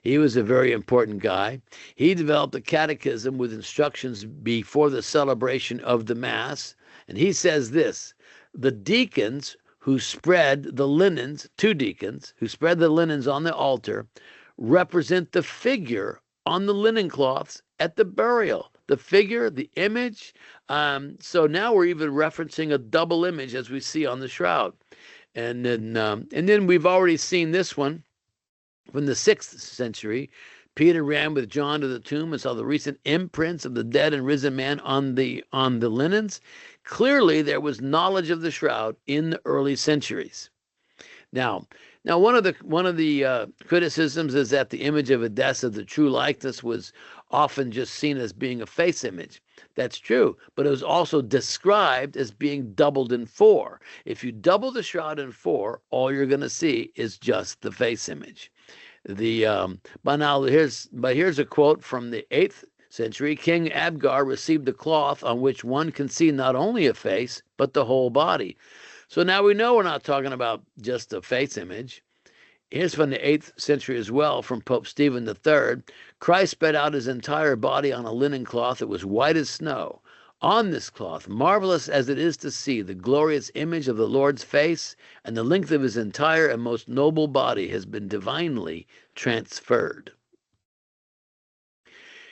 He was a very important guy. He developed a catechism with instructions before the celebration of the Mass. And he says this: the deacons who spread the linens, two deacons who spread the linens on the altar, represent the figure on the linen cloths at the burial. The figure, the image. So now we're even referencing a double image as we see on the shroud. And then we've already seen this one from the 6th century. Peter ran with John to the tomb and saw the recent imprints of the dead and risen man on the linens. Clearly, there was knowledge of the shroud in the early centuries. Now, one of the criticisms is that the image of Edessa, the true likeness, was often just seen as being a face image. That's true, but it was also described as being doubled in 4. If you double the shroud in 4, all you're going to see is just the face image. Here's a quote from the 8th century. King Abgar received a cloth on which one can see not only a face, but the whole body. So now we know we're not talking about just a face image. Here's from the 8th century as well, from Pope Stephen III. Christ spread out his entire body on a linen cloth that was white as snow. On this cloth, marvelous as it is to see, the glorious image of the Lord's face and the length of his entire and most noble body has been divinely transferred.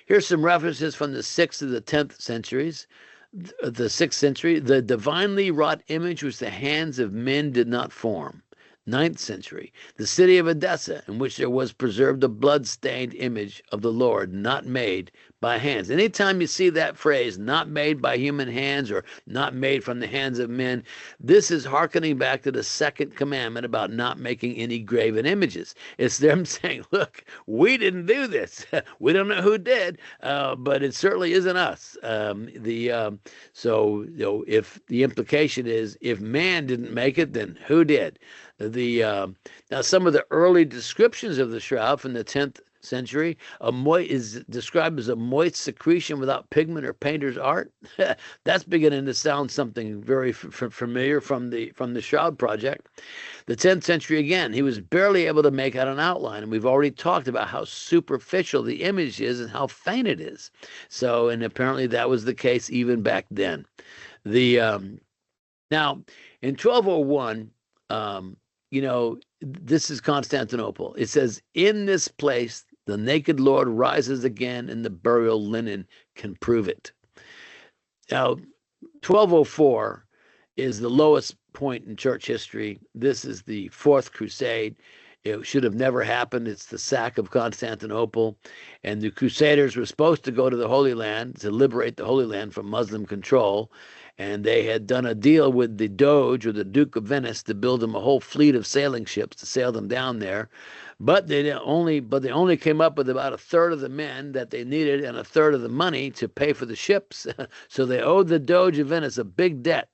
Here's some references from the 6th to the 10th centuries. The 6th century, the divinely wrought image which the hands of men did not form. 9th century, the city of Edessa, in which there was preserved a blood-stained image of the Lord, not made by hands. Anytime you see that phrase, not made by human hands or not made from the hands of men, this is hearkening back to the 2nd commandment about not making any graven images. It's them saying, look, we didn't do this. We don't know who did, but it certainly isn't us. So if the implication is, if man didn't make it, then who did? Now, some of the early descriptions of the shroud from the 10th century is described as a moist secretion without pigment or painter's art. That's beginning to sound something very familiar from the Shroud project. The 10th century, again, he was barely able to make out an outline, and we've already talked about how superficial the image is and how faint it is. So, and apparently that was the case even back then. Now, in 1201, this is Constantinople. It says, in this place, the naked Lord rises again, and the burial linen can prove it. Now, 1204 is the lowest point in church history. This is the 4th Crusade. It should have never happened. It's the sack of Constantinople. And the Crusaders were supposed to go to the Holy Land to liberate the Holy Land from Muslim control. And they had done a deal with the Doge, or the Duke of Venice, to build them a whole fleet of sailing ships to sail them down there. But they only came up with about a third of the men that they needed and a third of the money to pay for the ships. So they owed the Doge of Venice a big debt.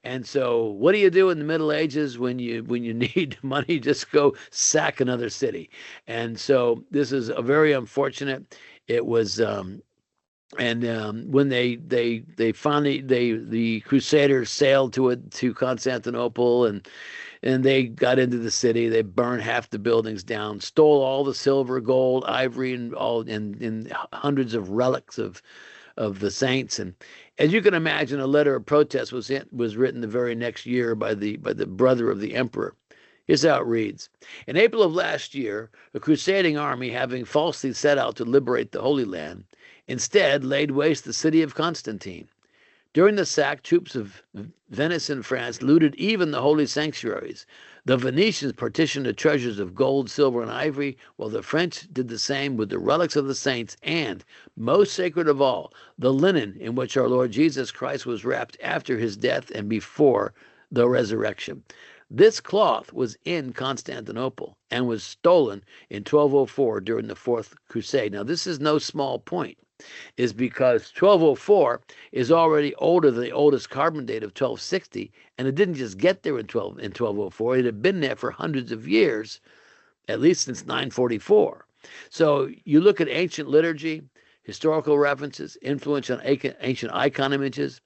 And so what do you do in the Middle Ages when you need money? Just go sack another city. And so this is a very unfortunate. It was when the Crusaders sailed to Constantinople and they got into the city, they burned half the buildings down, stole all the silver, gold, ivory, and hundreds of relics of the saints. And as you can imagine, a letter of protest was written the very next year by the brother of the emperor. Here's how it reads. In April of last year, a crusading army, having falsely set out to liberate the Holy Land, instead laid waste the city of Constantine. During the sack, troops of Venice and France looted even the holy sanctuaries. The Venetians partitioned the treasures of gold, silver, and ivory, while the French did the same with the relics of the saints and, most sacred of all, the linen in which our Lord Jesus Christ was wrapped after his death and before the resurrection. This cloth was in Constantinople and was stolen in 1204 during the 4th Crusade. Now, this is no small point, is because 1204 is already older than the oldest carbon date of 1260, and it didn't just get there in 1204. It had been there for hundreds of years, at least since 944. So you look at ancient liturgy, historical references, influence on ancient icon images,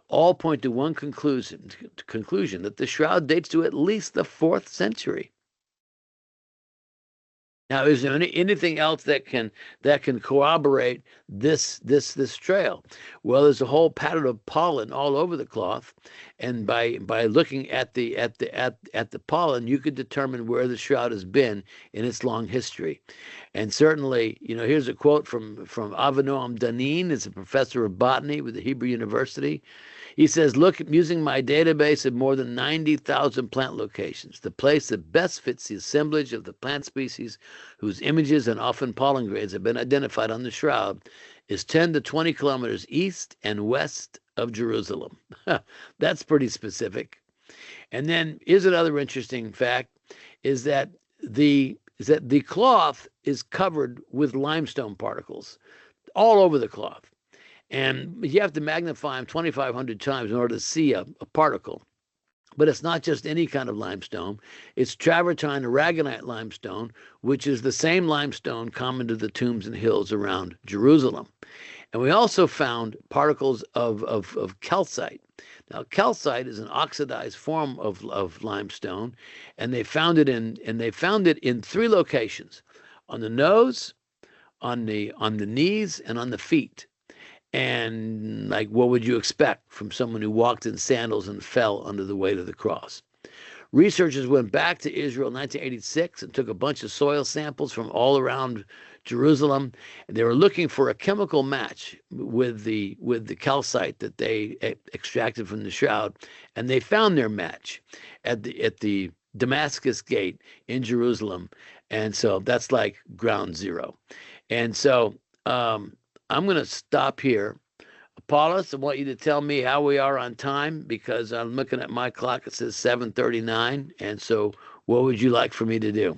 all point to one conclusion, that the shroud dates to at least the 4th century. Now, is there anything else that can corroborate this trail? Well, there's a whole pattern of pollen all over the cloth, and by looking at the pollen, you could determine where the shroud has been in its long history. And certainly, here's a quote from Avinoam Danin, is a professor of botany with the Hebrew University. He says, look, using my database of more than 90,000 plant locations, the place that best fits the assemblage of the plant species whose images and often pollen grains have been identified on the shroud is 10 to 20 kilometers east and west of Jerusalem. That's pretty specific. And then here's another interesting fact, is that the cloth is covered with limestone particles all over the cloth. And you have to magnify them 2,500 times in order to see a particle. But it's not just any kind of limestone. It's travertine aragonite limestone, which is the same limestone common to the tombs and hills around Jerusalem. And we also found particles of calcite. Now, calcite is an oxidized form of limestone, and they found it in 3 locations: on the nose, on the knees, and on the feet. And like, what would you expect from someone who walked in sandals and fell under the weight of the cross? Researchers went back to Israel in 1986 and took a bunch of soil samples from all around Jerusalem. And they were looking for a chemical match with the calcite that they extracted from the shroud, and they found their match at the Damascus Gate in Jerusalem. And so that's like ground zero. And so I'm going to stop here. Apollos, I want you to tell me how we are on time, because I'm looking at my clock. It says 7:39. And so what would you like for me to do?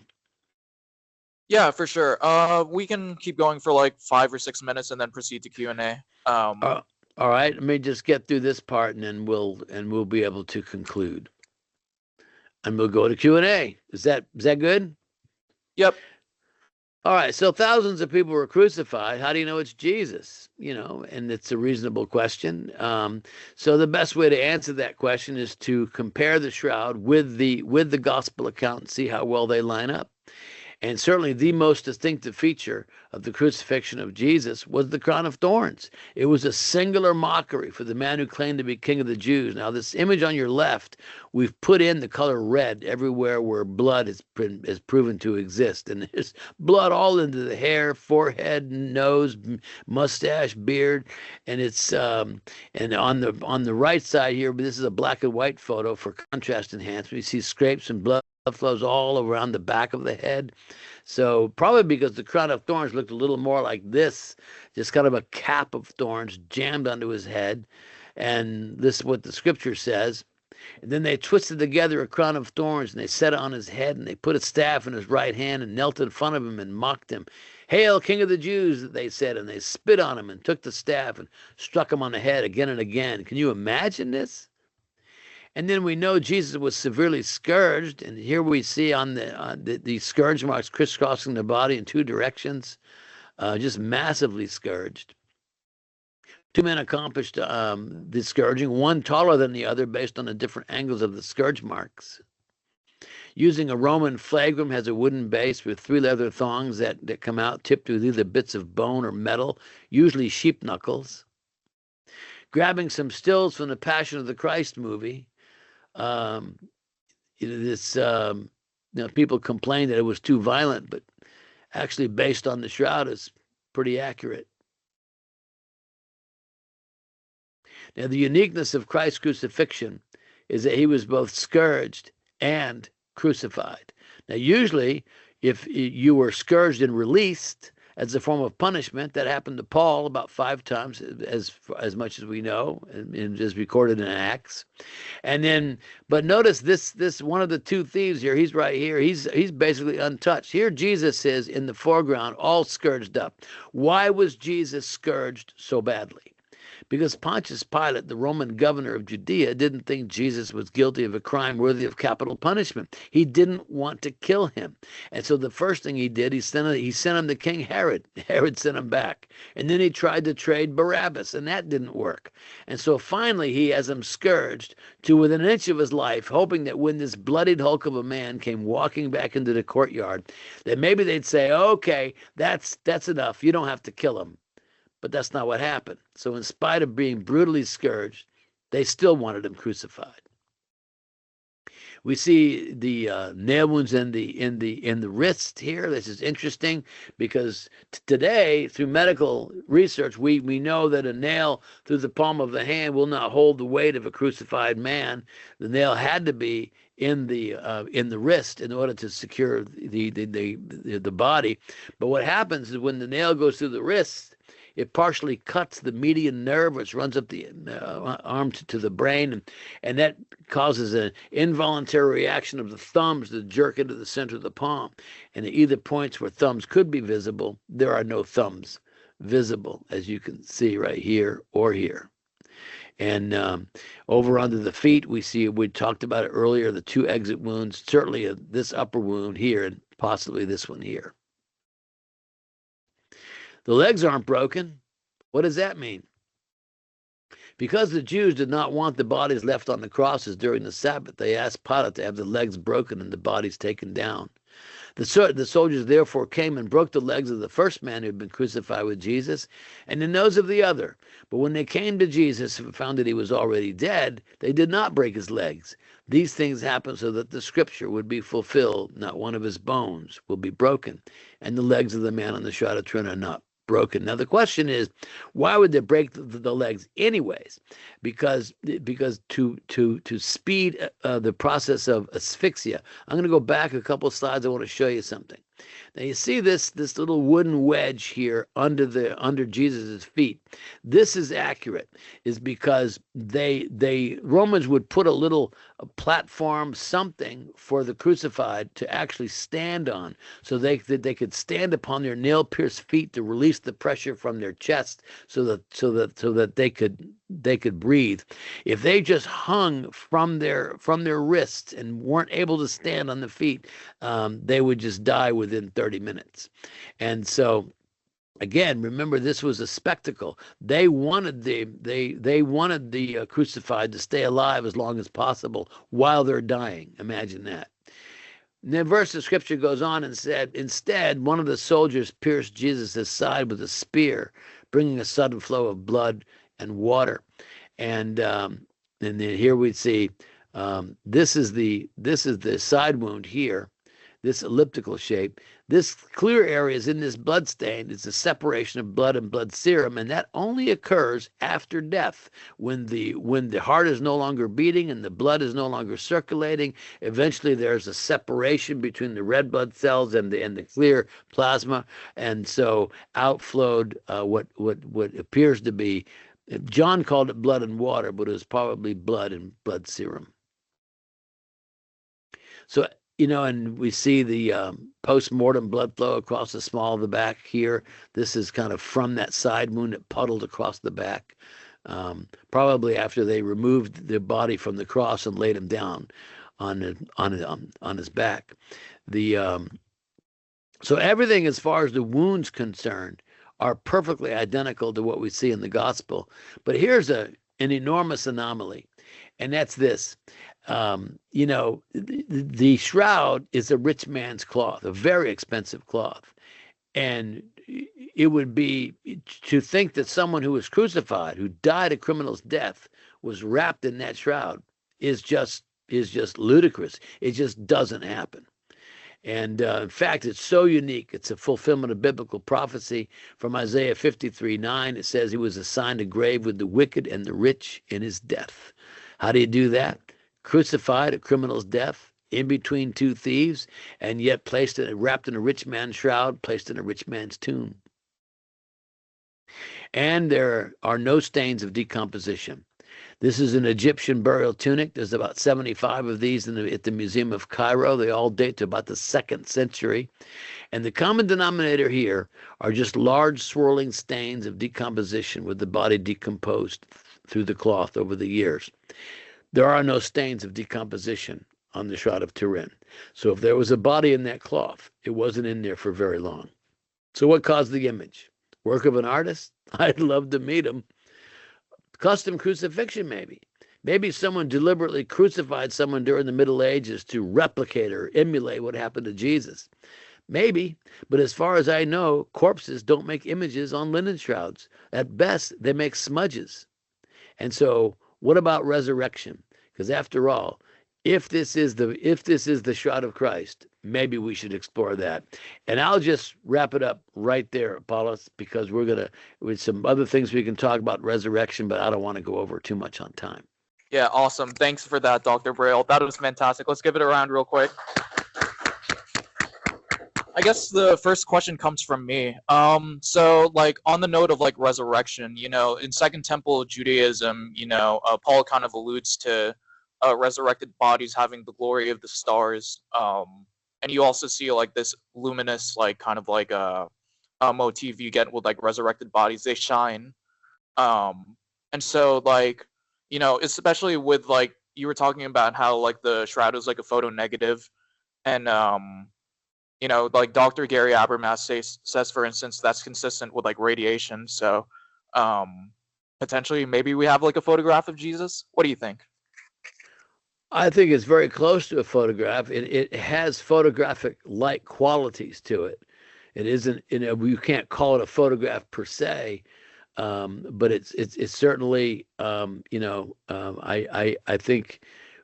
Yeah, for sure. We can keep going for like 5 or 6 minutes and then proceed to Q&A. All right. Let me just get through this part, and then we'll be able to conclude. And we'll go to Q&A. Is that good? Yep. All right, so thousands of people were crucified. How do you know it's Jesus? And it's a reasonable question. So the best way to answer that question is to compare the shroud with the gospel account and see how well they line up. And certainly the most distinctive feature of the crucifixion of Jesus was the crown of thorns. It was a singular mockery for the man who claimed to be king of the Jews. Now, this image on your left, we've put in the color red everywhere where blood has proven to exist. And there's blood all into the hair, forehead, nose, mustache, beard. And it's and on the right side here, this is a black and white photo for contrast enhancement. You see scrapes and blood flows all around the back of the head. So probably because the crown of thorns looked a little more like this, just kind of a cap of thorns jammed onto his head. And this is what the scripture says. And then they twisted together a crown of thorns, and they set it on his head, and they put a staff in his right hand and knelt in front of him and mocked him. Hail, King of the Jews, they said, and they spit on him and took the staff and struck him on the head again and again. Can you imagine this? And then we know Jesus was severely scourged, and here we see on the scourge marks crisscrossing the body in 2 directions, just massively scourged. 2 men accomplished the scourging, one taller than the other based on the different angles of the scourge marks. Using a Roman flagrum, has a wooden base with 3 leather thongs that come out tipped with either bits of bone or metal, usually sheep knuckles. Grabbing some stills from the Passion of the Christ movie, people complained that it was too violent, but actually based on the shroud is pretty accurate. Now, the uniqueness of Christ's crucifixion is that he was both scourged and crucified. Now, usually, if you were scourged and released as a form of punishment, that happened to Paul about 5 times, as much as we know, and is recorded in Acts. And then, but notice this one of the 2 thieves here. He's right here. He's basically untouched. Here, Jesus is in the foreground, all scourged up. Why was Jesus scourged so badly? because Pontius Pilate, the Roman governor of Judea, didn't think Jesus was guilty of a crime worthy of capital punishment. He didn't want to kill him. And so the first thing he did, he sent him to King Herod. Herod sent him back. And then he tried to trade Barabbas, and that didn't work. And so finally he has him scourged to within an inch of his life, hoping that when this bloodied hulk of a man came walking back into the courtyard, that maybe they'd say, okay, that's enough. You don't have to kill him. But that's not what happened. So in spite of being brutally scourged, they still wanted him crucified. We see the nail wounds in the wrist here. This is interesting because today, through medical research, we know that a nail through the palm of the hand will not hold the weight of a crucified man. The nail had to be in the wrist in order to secure the body. But what happens is when the nail goes through the wrist, it partially cuts the median nerve, which runs up the arm to the brain, and that causes an involuntary reaction of the thumbs to jerk into the center of the palm. And at either points where thumbs could be visible, there are no thumbs visible, as you can see right here or here. And over under the feet, we talked about it earlier, the two exit wounds, certainly this upper wound here and possibly this one here. The legs aren't broken. What does that mean? Because the Jews did not want the bodies left on the crosses during the Sabbath, they asked Pilate to have the legs broken and the bodies taken down. The soldiers therefore came and broke the legs of the first man who had been crucified with Jesus and the nose of the other. But when they came to Jesus and found that he was already dead, they did not break his legs. These things happened so that the scripture would be fulfilled. Not one of his bones will be broken. And the legs of the man on the Shroud of Turin are not broken. Now the question is, why would they break the legs anyways? Because to speed the process of asphyxia. I'm going to go back a couple of slides. I want to show you something. Now you see this little wooden wedge here under Jesus's feet. This is accurate, is because they Romans would put a little platform, something for the crucified to actually stand on, so they could stand upon their nail-pierced feet to release the pressure from their chest, so that they could breathe. If they just hung from their wrists and weren't able to stand on the feet, they would just die within 30 minutes. And so again, remember, this was a spectacle. They wanted the crucified to stay alive as long as possible while they're dying. Imagine that. And the verse of scripture goes on and said, instead, one of the soldiers pierced Jesus' side with a spear, bringing a sudden flow of blood and water. And then here we see this is the side wound here, this elliptical shape. This clear area is in this blood stain. It's a separation of blood and blood serum, and that only occurs after death, when the heart is no longer beating and the blood is no longer circulating. Eventually, there's a separation between the red blood cells and the clear plasma, and so outflowed what appears to be. John called it blood and water, but it was probably blood and blood serum. So, and we see the post-mortem blood flow across the small of the back here. This is kind of from that side wound that puddled across the back, probably after they removed the body from the cross and laid him down on his back. So everything as far as the wounds concerned are perfectly identical to what we see in the gospel. But here's an enormous anomaly, and that's this. The shroud is a rich man's cloth, a very expensive cloth. And it would be to think that someone who was crucified, who died a criminal's death, was wrapped in that shroud is just ludicrous. It just doesn't happen. And in fact, it's so unique. It's a fulfillment of biblical prophecy from Isaiah 53:9. It says he was assigned a grave with the wicked and the rich in his death. How do you do that? Crucified, a criminal's death, in between two thieves, and yet wrapped in a rich man's shroud, placed in a rich man's tomb. And there are no stains of decomposition. This is an Egyptian burial tunic. There's about 75 of these at the Museum of Cairo. They all date to about the 2nd century. And the common denominator here are just large swirling stains of decomposition with the body decomposed through the cloth over the years. There are no stains of decomposition on the Shroud of Turin. So if there was a body in that cloth, it wasn't in there for very long. So what caused the image? Work of an artist? I'd love to meet him. Custom crucifixion, maybe. Maybe someone deliberately crucified someone during the Middle Ages to replicate or emulate what happened to Jesus. Maybe, but as far as I know, corpses don't make images on linen shrouds. At best, they make smudges. And so, what about resurrection? Because after all, if this is the Shroud of Christ, maybe we should explore that. And I'll just wrap it up right there, Apollos, because with some other things we can talk about resurrection, but I don't want to go over too much on time. Yeah, awesome. Thanks for that, Dr. Breault. That was fantastic. Let's give it a round real quick. I guess the first question comes from me. So like on the note of like resurrection, in Second Temple Judaism, Paul kind of alludes to resurrected bodies having the glory of the stars. And you also see like this luminous, like kind of like a motif you get with like resurrected bodies. They shine. And so like, especially with like you were talking about how like the shroud is like a photo negative, and like Dr. Gary Habermas says, for instance, that's consistent with like radiation. So potentially maybe we have like a photograph of Jesus. What do you think? I think it's very close to a photograph. It has photographic-like qualities to it. It isn't, you can't call it a photograph per se, but it's certainly, I think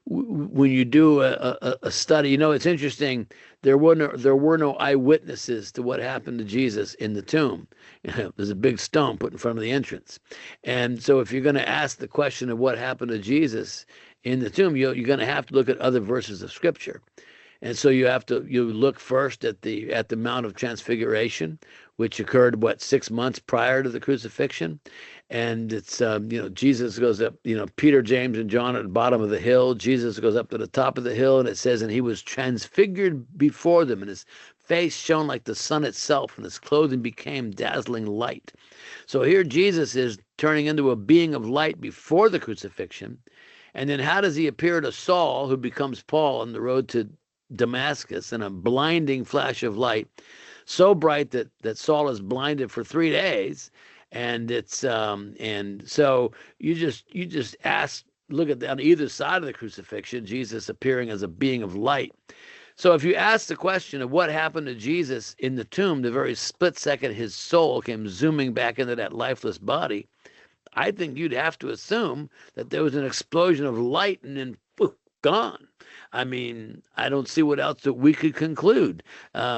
when you do a study, it's interesting. There were no eyewitnesses to what happened to Jesus in the tomb. There's a big stone put in front of the entrance, and so if you're going to ask the question of what happened to Jesus in the tomb, you're going to have to look at other verses of Scripture. And so you look first at the Mount of Transfiguration, which occurred 6 months prior to the crucifixion, and it's Jesus goes up, Peter, James, and John at the bottom of the hill. Jesus goes up to the top of the hill, and it says, and he was transfigured before them, and his face shone like the sun itself, and his clothing became dazzling light. So here Jesus is turning into a being of light before the crucifixion, and then how does he appear to Saul, who becomes Paul on the road to Damascus in a blinding flash of light, so bright that Saul is blinded for 3 days, and it's and so you just look at on either side of the crucifixion, Jesus appearing as a being of light. So if you ask the question of what happened to Jesus in the tomb, the very split second his soul came zooming back into that lifeless body, I think you'd have to assume that there was an explosion of light and then poof, gone. I mean, I don't see what else that we could conclude,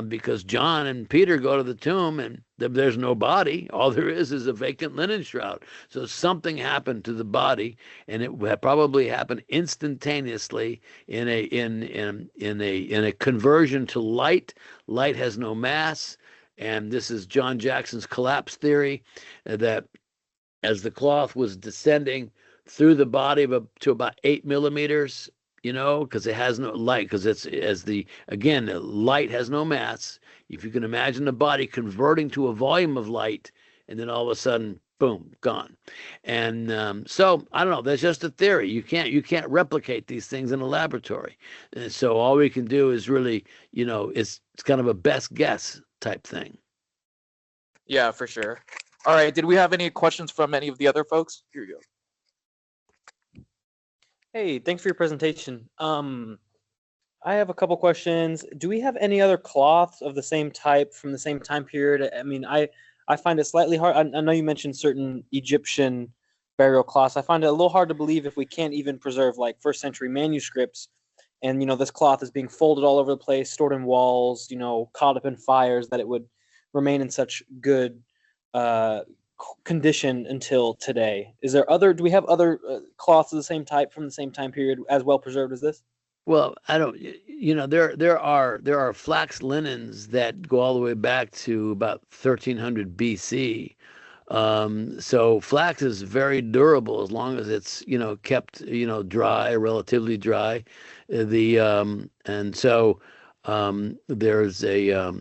because John and Peter go to the tomb and there's no body. All there is a vacant linen shroud. So something happened to the body, and it probably happened instantaneously in a conversion to light. Light has no mass, and this is John Jackson's collapse theory, that as the cloth was descending through the body to about 8 millimeters, because it has no light, because the light has no mass. If you can imagine the body converting to a volume of light, and then all of a sudden, boom, gone. And so I don't know. That's just a theory. You can't replicate these things in a laboratory. And so all we can do is really, it's kind of a best guess type thing. Yeah, for sure. All right. Did we have any questions from any of the other folks? Here you go. Hey, thanks for your presentation. I have a couple questions. Do we have any other cloths of the same type from the same time period? I mean, I find it slightly hard. I know you mentioned certain Egyptian burial cloths. I find it a little hard to believe if we can't even preserve like first century manuscripts, and this cloth is being folded all over the place, stored in walls, caught up in fires, that it would remain in such good condition until today. Do we have other cloths of the same type from the same time period as well preserved as this? Well, I don't, there are flax linens that go all the way back to about 1300 BC. So flax is very durable as long as it's, kept, dry, relatively dry. And so there's a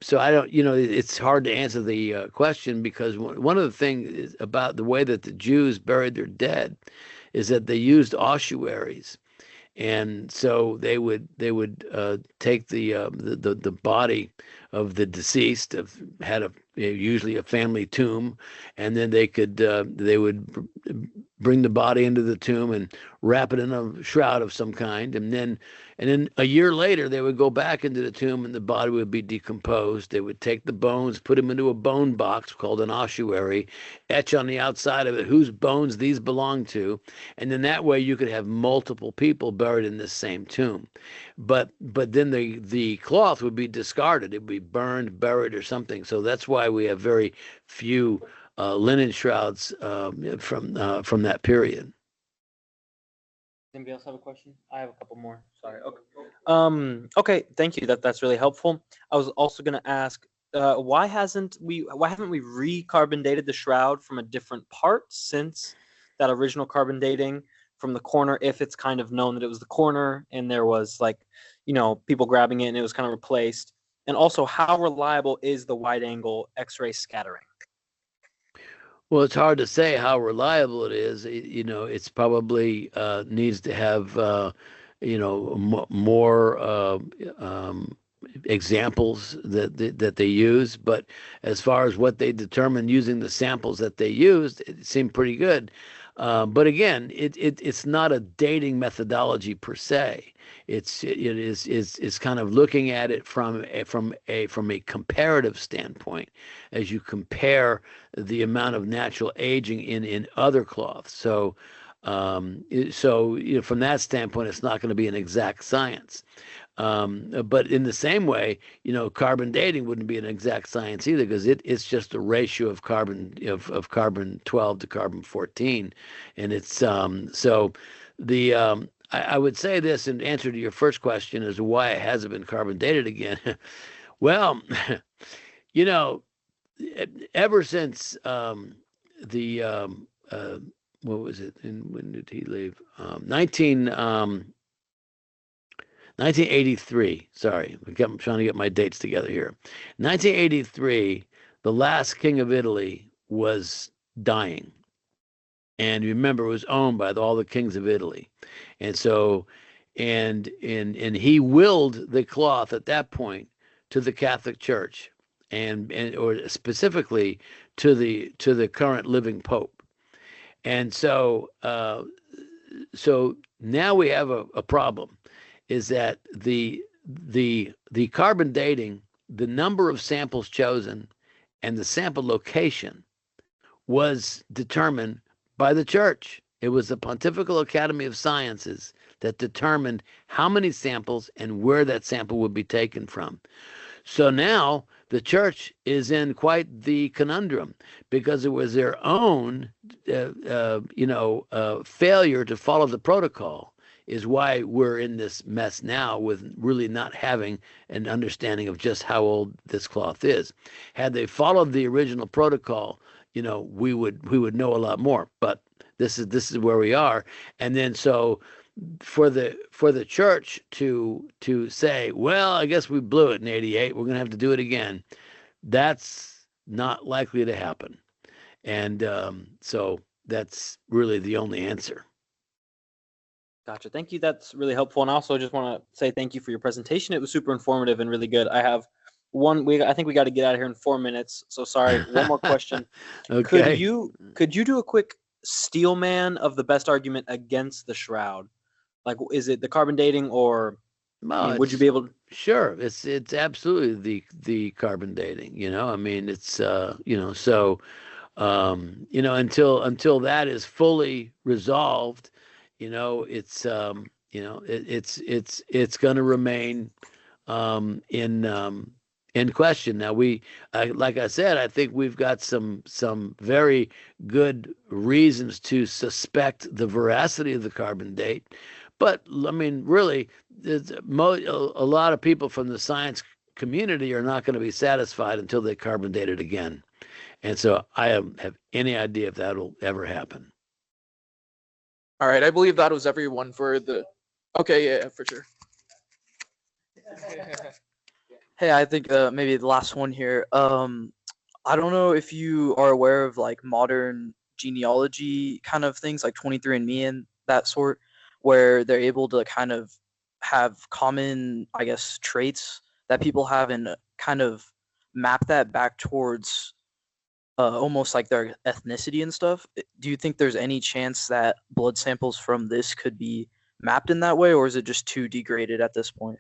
so I don't, it's hard to answer the question, because one of the things about the way that the Jews buried their dead is that they used ossuaries. And so they would take the body of the deceased, had usually a family tomb, and then they would bring the body into the tomb and wrap it in a shroud of some kind, and then a year later they would go back into the tomb and the body would be decomposed. They would take the bones, put them into a bone box called an ossuary, etch on the outside of it whose bones these belong to, and then that way you could have multiple people buried in this same tomb. But then the cloth would be discarded. It would be burned, buried, or something. So that's why we have very few linen shrouds from that period. Anybody else have a question? I have a couple more. Sorry. Okay. Okay. Thank you. That's really helpful. I was also going to ask, why haven't we re-carbon dated the shroud from a different part since that original carbon dating from the corner, if it's kind of known that it was the corner and there was people grabbing it and it was kind of replaced? And also, how reliable is the wide angle X-ray scattering? Well, it's hard to say how reliable it is. It's probably needs to have more examples that they use. But as far as what they determined using the samples that they used, it seemed pretty good. But again, it's not a dating methodology per se. It's kind of looking at it from a comparative standpoint, as you compare the amount of natural aging in other cloths. So from that standpoint, it's not going to be an exact science. But in the same way, carbon dating wouldn't be an exact science either, because it's just a ratio of carbon of carbon 12 to carbon 14, and it's I would say this in answer to your first question as to why it hasn't been carbon dated again. Well, ever since what was it? And when did he leave? 1983. Sorry, I'm trying to get my dates together here. 1983, the last king of Italy was dying. And remember, it was owned by all the kings of Italy. And so, and he willed the cloth at that point to the Catholic Church, or specifically to the current living Pope. And so now we have a problem, is that the carbon dating, the number of samples chosen and the sample location was determined by the church. It was the Pontifical Academy of Sciences that determined how many samples and where that sample would be taken from. So now the church is in quite the conundrum, because it was their own, failure to follow the protocol is why we're in this mess now, with really not having an understanding of just how old this cloth is. Had they followed the original protocol, we would know a lot more. But this is where we are. And then so for the church to say, well, I guess we blew it in 88, we're going to have to do it again, that's not likely to happen. And so that's really the only answer. Gotcha. Thank you. That's really helpful. And I also just want to say thank you for your presentation. It was super informative and really good. I have I think we got to get out of here in 4 minutes. So sorry. One more question. Okay. Could you do a quick steel man of the best argument against the shroud? Like, is it the carbon dating, or would you be able to? Sure. It's absolutely the carbon dating, I mean, it's, so, until that is fully resolved, it's it's going to remain in question. Now, like I said, I think we've got some very good reasons to suspect the veracity of the carbon date. But I mean, really, a lot of people from the science community are not going to be satisfied until they carbon date it again. And so I don't have any idea if that'll ever happen. All right, I believe that was everyone for the. Okay, yeah, for sure. Hey, I think maybe the last one here. I don't know if you are aware of like modern genealogy kind of things like 23andMe and that sort, where they're able to kind of have common, I guess, traits that people have and kind of map that back towards almost like their ethnicity and stuff. Do you think there's any chance that blood samples from this could be mapped in that way, or is it just too degraded at this point?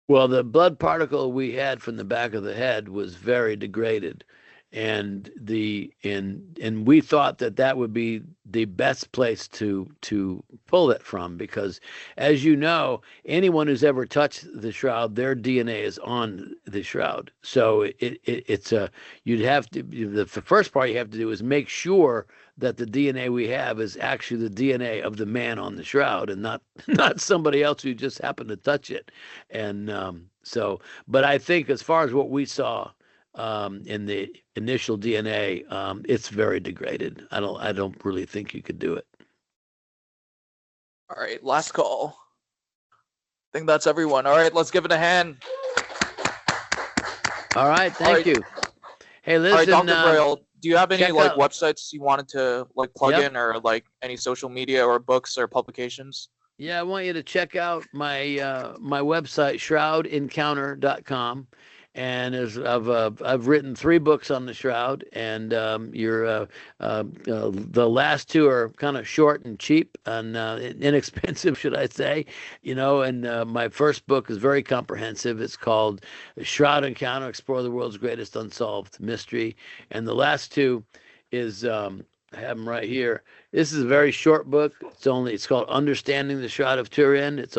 Well, the blood particle we had from the back of the head was very degraded, and we thought that would be the best place to pull it from, because, as you know, anyone who's ever touched the shroud, their DNA is on the shroud. So it's you'd have to, the first part you have to do is make sure that the DNA we have is actually the DNA of the man on the shroud, and not somebody else who just happened to touch it. And but I think as far as what we saw in the initial DNA, it's very degraded. I don't really think you could do it. All right, last call. I think that's everyone. All right, let's give it a hand. All right, thank you. Hey, listen, all right, Dr. Breault, do you have any check like out- websites you wanted to like plug Yep. in, or like any social media or books or publications? Yeah, I want you to check out my my website, shroudencounter.com. And I've written 3 books on the shroud, and the last 2 are kind of short and cheap and inexpensive, should I say? And my first book is very comprehensive. It's called Shroud Encounter: Explore the World's Greatest Unsolved Mystery. And the last 2 is I have them right here. This is a very short book. It's called Understanding the Shroud of Turin. It's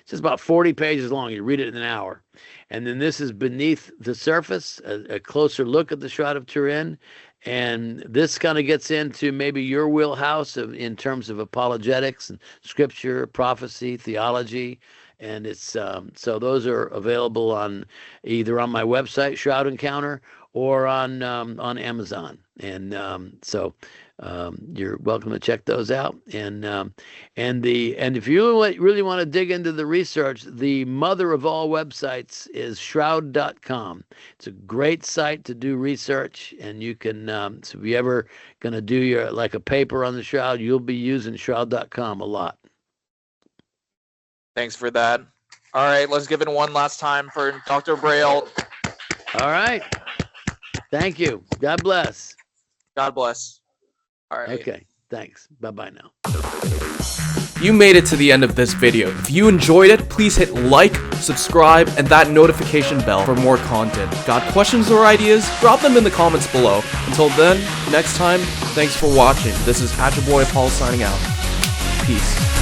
just about 40 pages long. You read it in an hour. And then this is Beneath the Surface, a closer look at the Shroud of Turin. And this kind of gets into maybe your wheelhouse in terms of apologetics and scripture, prophecy, theology. And it's so those are available either on my website, Shroud Encounter, or on Amazon. And you're welcome to check those out. And if you really want to dig into the research, the mother of all websites is shroud.com. It's a great site to do research, and you can so if you ever going to do a paper on the shroud, you'll be using shroud.com a lot. Thanks for that. All right, let's give it one last time for Dr. Breault. All right. Thank you. God bless. God bless. All right. Okay. Thanks. Bye-bye now. You made it to the end of this video. If you enjoyed it, please hit like, subscribe, and that notification bell for more content. Got questions or ideas? Drop them in the comments below. Until then, next time, thanks for watching. This is Boy Paul signing out. Peace.